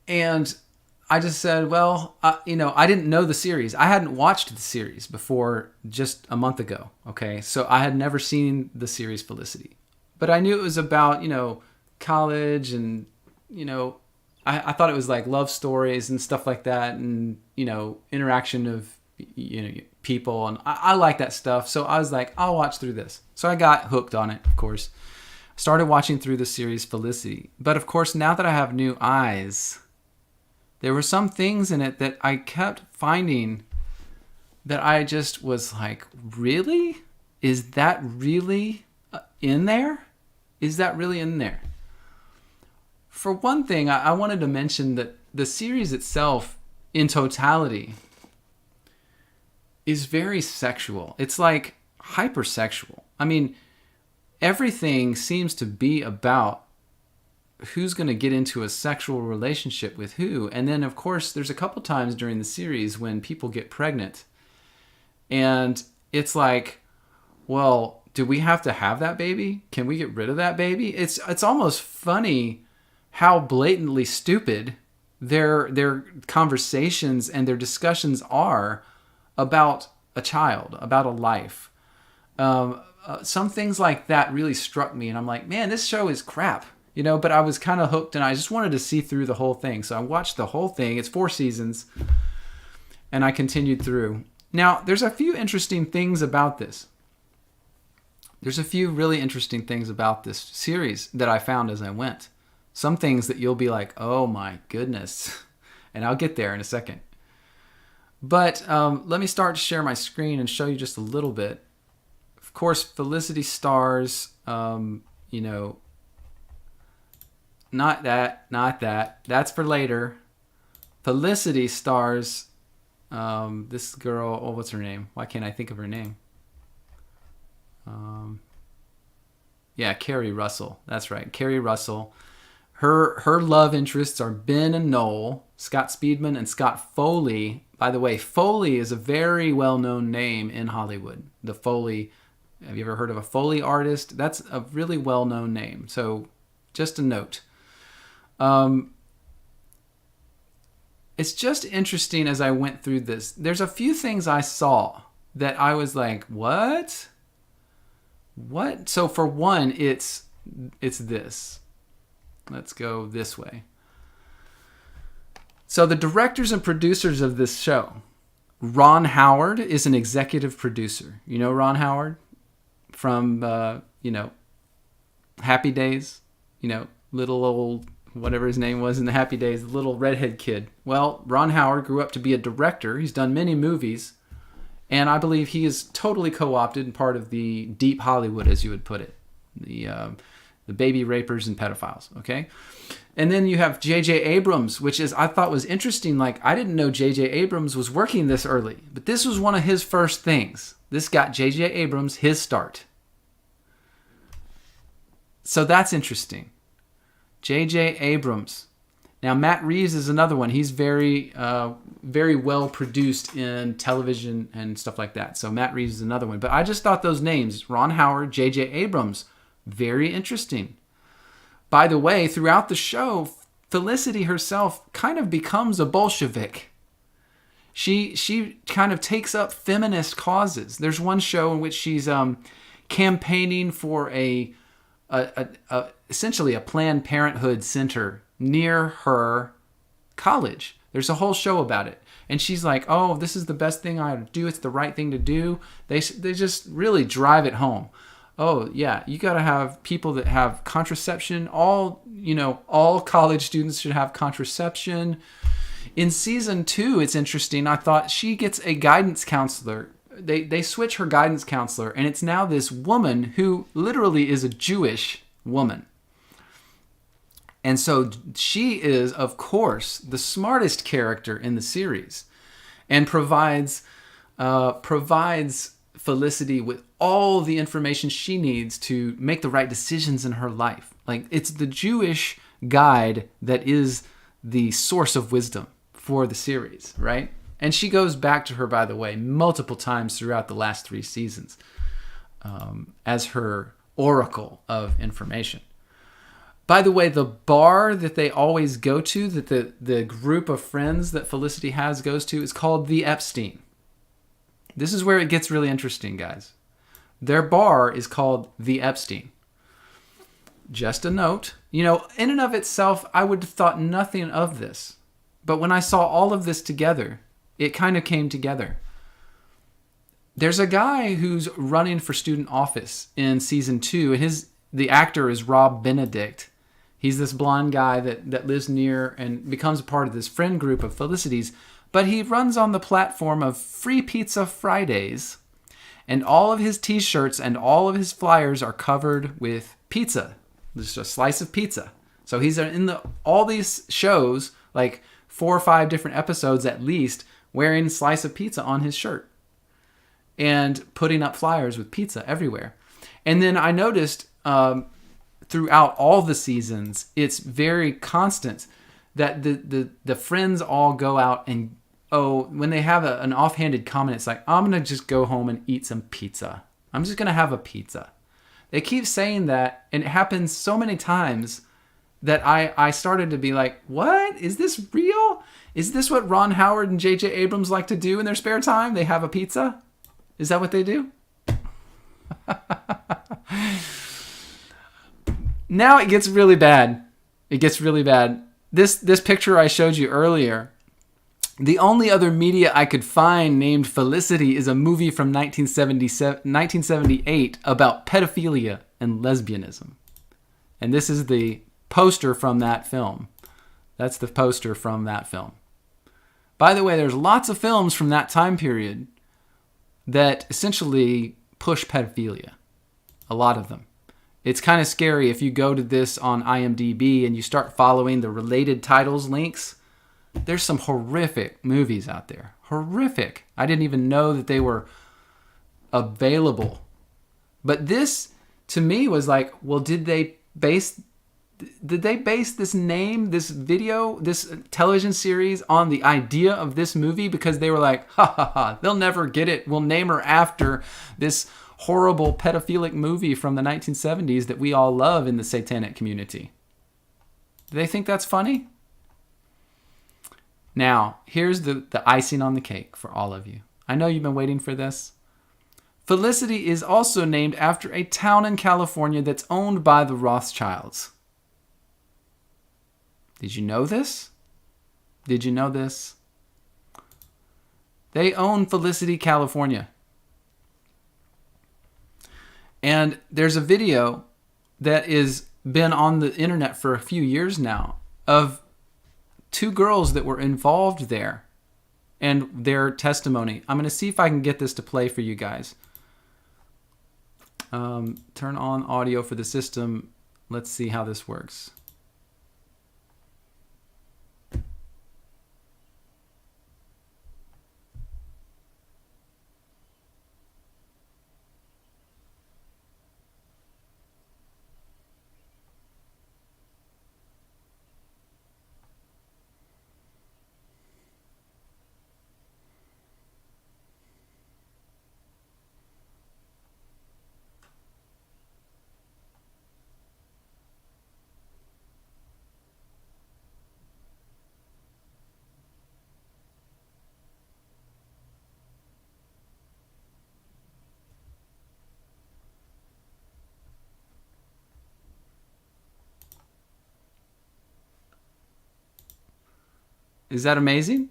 Speaker 2: And I just said, well, I didn't know the series. I hadn't watched the series before just a month ago, okay? So I had never seen the series Felicity. But I knew it was about, college and, I thought it was like love stories and stuff like that and, interaction of, people. And I like that stuff. So I was like, I'll watch through this. So I got hooked on it, of course. Started watching through the series Felicity. But of course, now that I have new eyes, there were some things in it that I kept finding that I just was like, really? Is that really in there? Is that really in there? For one thing, I wanted to mention that the series itself, in totality, is very sexual. It's like hypersexual. I mean, everything seems to be about who's going to get into a sexual relationship with who. And then, of course, there's a couple times during the series when people get pregnant. And it's like, well, do we have to have that baby? Can we get rid of that baby? It's almost funny how blatantly stupid their conversations and their discussions are about a child, about a life. Some things like that really struck me, and I'm like, man, this show is crap. But I was kind of hooked, and I just wanted to see through the whole thing. So I watched the whole thing. It's 4 seasons, and I continued through. Now, there's a few interesting things about this. There's a few really interesting things about this series that I found as I went. Some things that you'll be like, oh my goodness. And I'll get there in a second. But let me start to share my screen and show you just a little bit. Of course, Felicity stars, not that. That's for later. Felicity stars this girl. Oh, what's her name? Why can't I think of her name? Carrie Russell. That's right, Carrie Russell. Her love interests are Ben and Noel, Scott Speedman and Scott Foley. By the way, Foley is a very well-known name in Hollywood. The Foley. Have you ever heard of a Foley artist? That's a really well-known name. So, just a note. It's just interesting as I went through this. There's a few things I saw that I was like, what? What? So for one, it's this. Let's go this way. So the directors and producers of this show, Ron Howard is an executive producer. You know Ron Howard from, Happy Days, little old whatever his name was in the Happy Days, the little redhead kid. Well, Ron Howard grew up to be a director. He's done many movies. And I believe he is totally co-opted and part of the deep Hollywood, as you would put it. The baby rapers and pedophiles, okay? And then you have J.J. Abrams, which I thought was interesting. Like, I didn't know J.J. Abrams was working this early. But this was one of his first things. This got J.J. Abrams his start. So that's interesting. J.J. Abrams. Now, Matt Reeves is another one. He's very, very well produced in television and stuff like that. So Matt Reeves is another one. But I just thought those names, Ron Howard, J.J. Abrams, very interesting. By the way, throughout the show, Felicity herself kind of becomes a Bolshevik. She kind of takes up feminist causes. There's one show in which she's campaigning for essentially a Planned Parenthood center near her college. There's a whole show about it. And she's like, oh, this is the best thing I would do. It's the right thing to do. They just really drive it home. Oh, yeah, you got to have people that have contraception. All college students should have contraception. In season 2, it's interesting. I thought she gets a guidance counselor. They switch her guidance counselor, and it's now this woman who literally is a Jewish woman. And so she is, of course, the smartest character in the series and provides Felicity with all the information she needs to make the right decisions in her life. Like, it's the Jewish guide that is the source of wisdom for the series, right? And she goes back to her, by the way, multiple times throughout the last 3 seasons as her oracle of information. By the way, the bar that they always go to, that the group of friends that Felicity has goes to, is called the Epstein. This is where it gets really interesting, guys. Their bar is called the Epstein. Just a note. In and of itself, I would have thought nothing of this. But when I saw all of this together, it kind of came together. There's a guy who's running for student office in season 2, and the actor is Rob Benedict. He's this blonde guy that lives near and becomes a part of this friend group of Felicity's, but he runs on the platform of Free Pizza Fridays, And all of his t-shirts and all of his flyers are covered with pizza. Just a slice of pizza. So he's in all these shows, like 4 or 5 different episodes at least, wearing a slice of pizza on his shirt and putting up flyers with pizza everywhere. And then I noticed throughout all the seasons, it's very constant that the friends all go out and, when they have an offhanded comment, it's like, I'm going to just go home and eat some pizza. I'm just going to have a pizza. They keep saying that, and it happens so many times that I started to be like, what? Is this real? Is this what Ron Howard and J.J. Abrams like to do in their spare time? They have a pizza? Is that what they do? Now it gets really bad. It gets really bad. This picture I showed you earlier, the only other media I could find named Felicity is a movie from 1978 about pedophilia and lesbianism. And this is the poster from that film. That's the poster from that film. By the way, there's lots of films from that time period that essentially push pedophilia. A lot of them. It's kind of scary if you go to this on IMDb and you start following the related titles links. There's some horrific movies out there. Horrific. I didn't even know that they were available. But this, to me, was like, well, did they base this name, this video, this television series on the idea of this movie? Because they were like, ha ha ha, they'll never get it. We'll name her after this horrible pedophilic movie from the 1970s that we all love in the satanic community. Do they think that's funny? Now, here's the icing on the cake for all of you. I know you've been waiting for this. Felicity is also named after a town in California that's owned by the Rothschilds. Did you know this? Did you know this? They own Felicity, California. And there's a video that has been on the internet for a few years now of 2 girls that were involved there and their testimony. I'm going to see if I can get this to play for you guys. Turn on audio for the system. Let's see how this works. Is that amazing?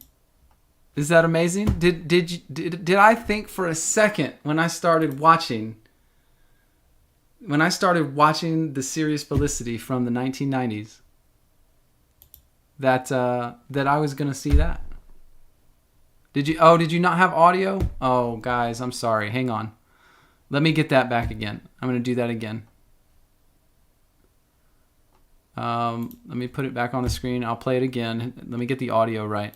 Speaker 2: Is that amazing? Did I think for a second when I started watching the series Felicity from the 1990s that I was going to see that? Did you not have audio? Oh, guys, I'm sorry. Hang on. Let me get that back again. I'm going to do that again. Let me put it back on the screen. I'll play it again. Let me get the audio right.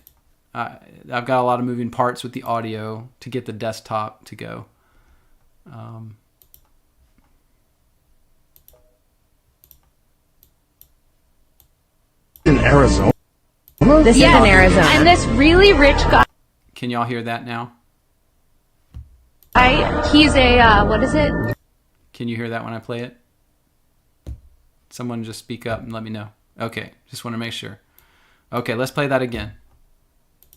Speaker 2: I've got a lot of moving parts with the audio to get the desktop to go.
Speaker 3: In Arizona?
Speaker 4: This is in Arizona.
Speaker 5: And this really rich guy.
Speaker 2: Can y'all hear that now?
Speaker 5: He's a, what is it?
Speaker 2: Can you hear that when I play it? Someone just speak up and let me know. Okay, just want to make sure. Okay, let's play that again.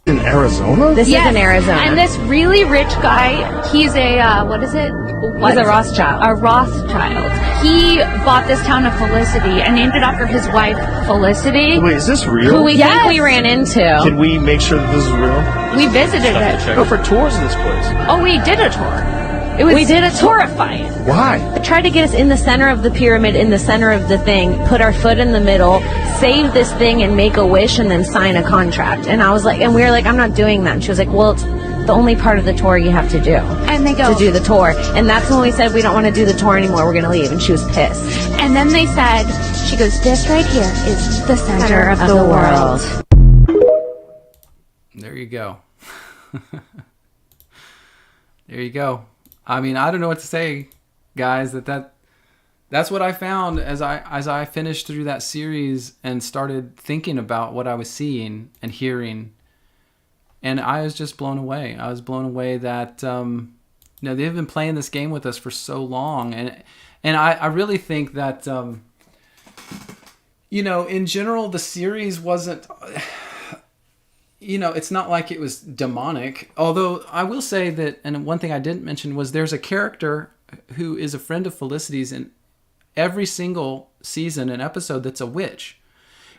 Speaker 3: In Arizona?
Speaker 4: This is in Arizona.
Speaker 5: And this really rich guy, he's a, what is it?
Speaker 4: He's a Rothschild.
Speaker 5: A Rothschild. He bought this town of Felicity and named it after his wife, Felicity.
Speaker 3: Wait, is this real?
Speaker 4: Who we think we ran into.
Speaker 3: Can we make sure that this is real?
Speaker 5: We visited it.
Speaker 3: Go for tours of this place.
Speaker 5: Oh, we did a tour. We did a horrifying.
Speaker 3: Why?
Speaker 4: Tried to get us in the center of the pyramid, in the center of the thing, put our foot in the middle, save this thing and make a wish and then sign a contract. And I was like, and we were like, I'm not doing that. And she was like, well, the only part of the tour you have to do.
Speaker 5: And they go,
Speaker 4: to do the tour. And that's when we said, we don't want to do the tour anymore. We're going to leave. And she was pissed.
Speaker 5: and then they said, she goes, this right here is the center of the world.
Speaker 2: There you go. There you go. I mean, I don't know what to say, guys. That's what I found as I finished through that series and started thinking about what I was seeing and hearing, and I was just blown away. I was blown away that they've been playing this game with us for so long, and I really think that in general the series wasn't. It's not like it was demonic. Although I will say that, and one thing I didn't mention was there's a character who is a friend of Felicity's in every single season and episode that's a witch.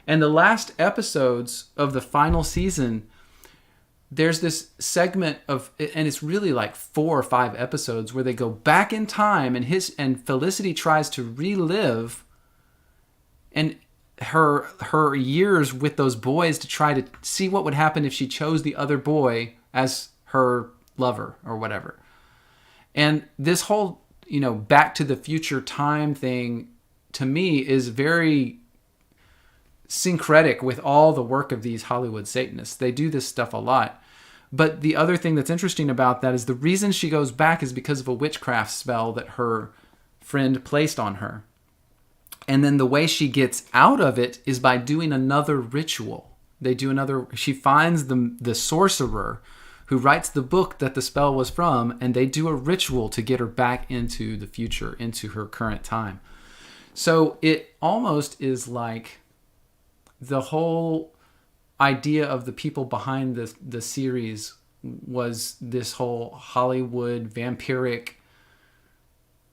Speaker 2: And the last episodes of the final season, there's this segment of, and it's really like 4 or 5 episodes where they go back in time and Felicity tries to relive and her years with those boys to try to see what would happen if she chose the other boy as her lover or whatever. And this whole, back to the future time thing to me is very syncretic with all the work of these Hollywood Satanists. They do this stuff a lot. But the other thing that's interesting about that is the reason she goes back is because of a witchcraft spell that her friend placed on her. And then the way she gets out of it is by doing another ritual. She finds the sorcerer who writes the book that the spell was from, and they do a ritual to get her back into the future, into her current time. So it almost is like the whole idea of the people behind the series was this whole Hollywood vampiric,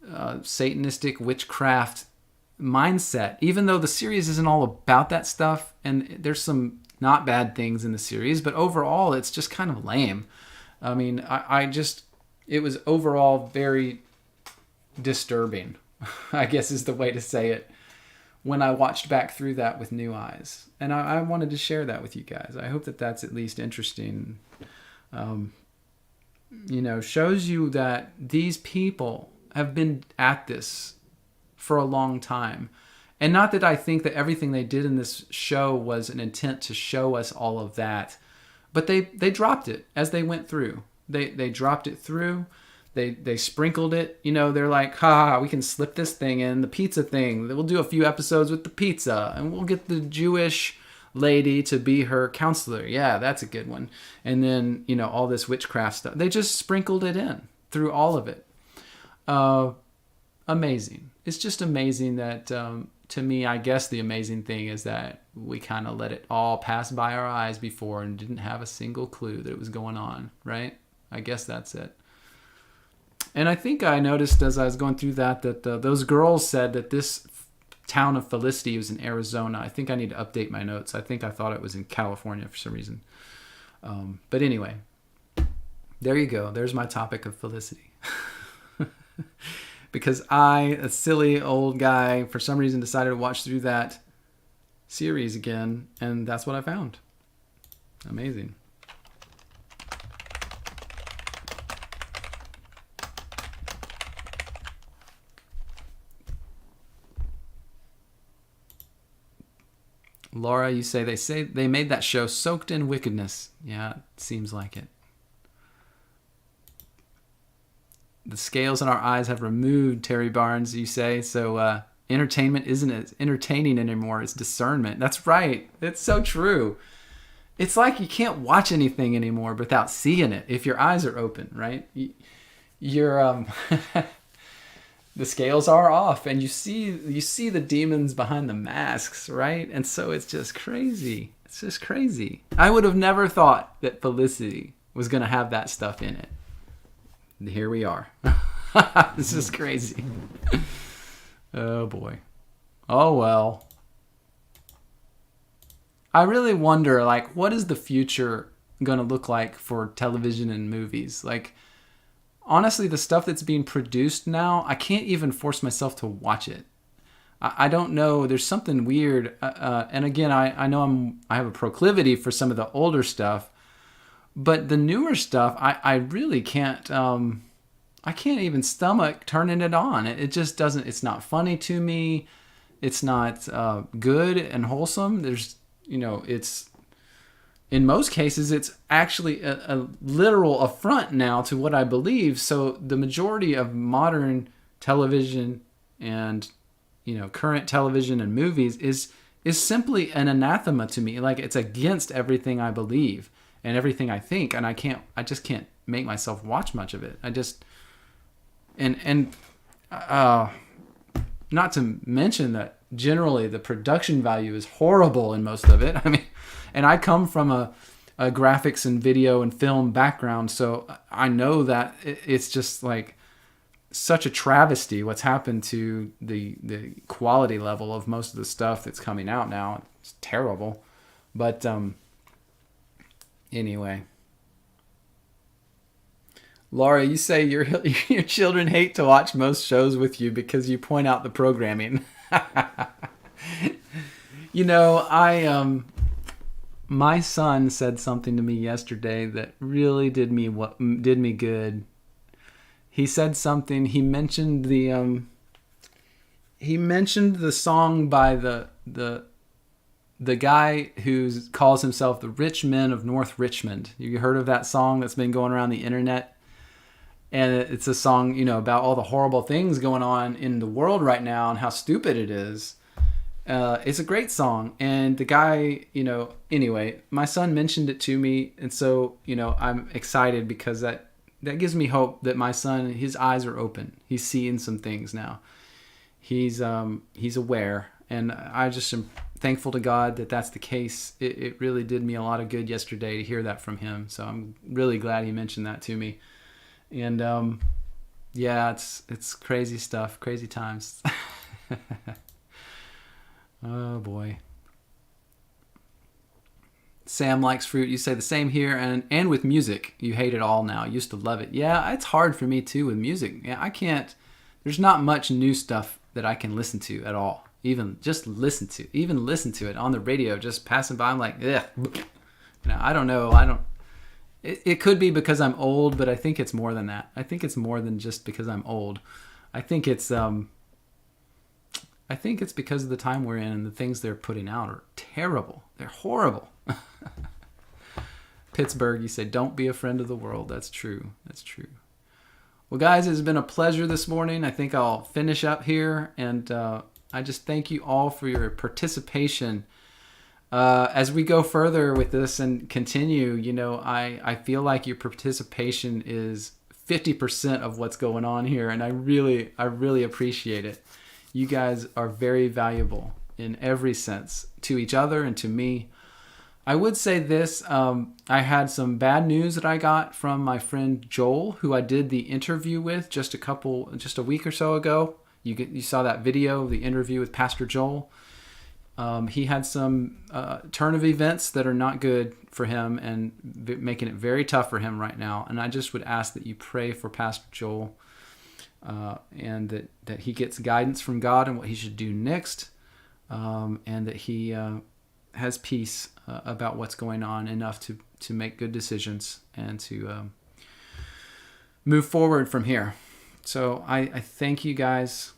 Speaker 2: Satanistic witchcraft mindset, even though the series isn't all about that stuff, and there's some not bad things in the series, but overall it's just kind of lame. I mean, it was overall very disturbing, I guess is the way to say it, when I watched back through that with new eyes. And I wanted to share that with you guys. I hope that that's at least interesting. Shows you that these people have been at this for a long time. And not that I think that everything they did in this show was an intent to show us all of that, but they dropped it as they went through. They dropped it through. They sprinkled it. They're like, we can slip this thing in, the pizza thing. We'll do a few episodes with the pizza, and we'll get the Jewish lady to be her counselor. Yeah, that's a good one. And then, all this witchcraft stuff. They just sprinkled it in through all of it. Amazing. It's just amazing that, to me, I guess the amazing thing is that we kind of let it all pass by our eyes before and didn't have a single clue that it was going on, right? I guess that's it. And I think I noticed as I was going through that those girls said that this town of Felicity was in Arizona. I think I need to update my notes. I think I thought it was in California for some reason. But anyway, there you go. There's my topic of Felicity. Because I, a silly old guy, for some reason decided to watch through that series again, and that's what I found. Amazing. Laura, you say they made that show soaked in wickedness. Yeah, it seems like it. The scales in our eyes have removed, Terry Barnes, you say. So entertainment isn't as entertaining anymore. It's discernment. That's right. It's so true. It's like you can't watch anything anymore without seeing it if your eyes are open, right? You're the scales are off, and you see the demons behind the masks, right? And so it's just crazy. It's just crazy. I would have never thought that Felicity was going to have that stuff in it. Here we are. This is crazy. Oh boy. Oh well. I really wonder, what is the future going to look like for television and movies? Honestly, the stuff that's being produced now, I can't even force myself to watch it. I don't know. There's something weird. And again, I know I have a proclivity for some of the older stuff, But the newer stuff, I really can't. I can't even stomach turning it on. It just doesn't. It's not funny to me. It's not good and wholesome. It's in most cases, it's actually a literal affront now to what I believe. So the majority of modern television and current television and movies is simply an anathema to me. Like, it's against everything I believe and everything I think, and I just can't make myself watch much of it. I just not to mention that generally the production value is horrible in most of it. I mean, and I come from a graphics and video and film background, so I know that it's just like such a travesty what's happened to the quality level of most of the stuff that's coming out now. It's terrible. But anyway. Laura, you say your children hate to watch most shows with you because you point out the programming. My son said something to me yesterday that really did me good. He said something. He mentioned the song by the guy who calls himself the Rich Men of North Richmond. You heard of that song that's been going around the internet? And it's a song, about all the horrible things going on in the world right now and how stupid it is. It's a great song. And the guy, anyway, my son mentioned it to me. And so, I'm excited because that gives me hope that my son, his eyes are open. He's seeing some things now. He's aware. And I just am thankful to God that that's the case. It really did me a lot of good yesterday to hear that from him. So I'm really glad he mentioned that to me. And yeah, it's crazy stuff, crazy times. Oh boy. Sam likes fruit. You say the same here, and with music. You hate it all now. Used to love it. Yeah, it's hard for me too with music. Yeah, I can't. There's not much new stuff that I can listen to at all. Even listen to it on the radio, just passing by. I'm like, ugh. I don't know. It could be because I'm old, but I think it's more than that. I think it's more than just because I'm old. I think it's because of the time we're in, and the things they're putting out are terrible. They're horrible. Pittsburgh, you say, don't be a friend of the world. That's true. That's true. Well, guys, it's been a pleasure this morning. I think I'll finish up here, and I just thank you all for your participation. As we go further with this and continue, I feel like your participation is 50% of what's going on here, and I really appreciate it. You guys are very valuable in every sense to each other and to me. I would say this, I had some bad news that I got from my friend Joel, who I did the interview with just a week or so ago. You saw that video, the interview with Pastor Joel. He had some turn of events that are not good for him and making it very tough for him right now. And I just would ask that you pray for Pastor Joel and that he gets guidance from God on what he should do next, and that he has peace about what's going on enough to make good decisions and to move forward from here. So I thank you guys.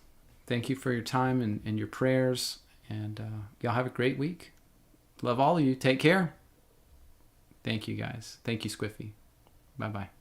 Speaker 2: Thank you for your time and your prayers. And y'all have a great week. Love all of you. Take care. Thank you, guys. Thank you, Squiffy. Bye-bye.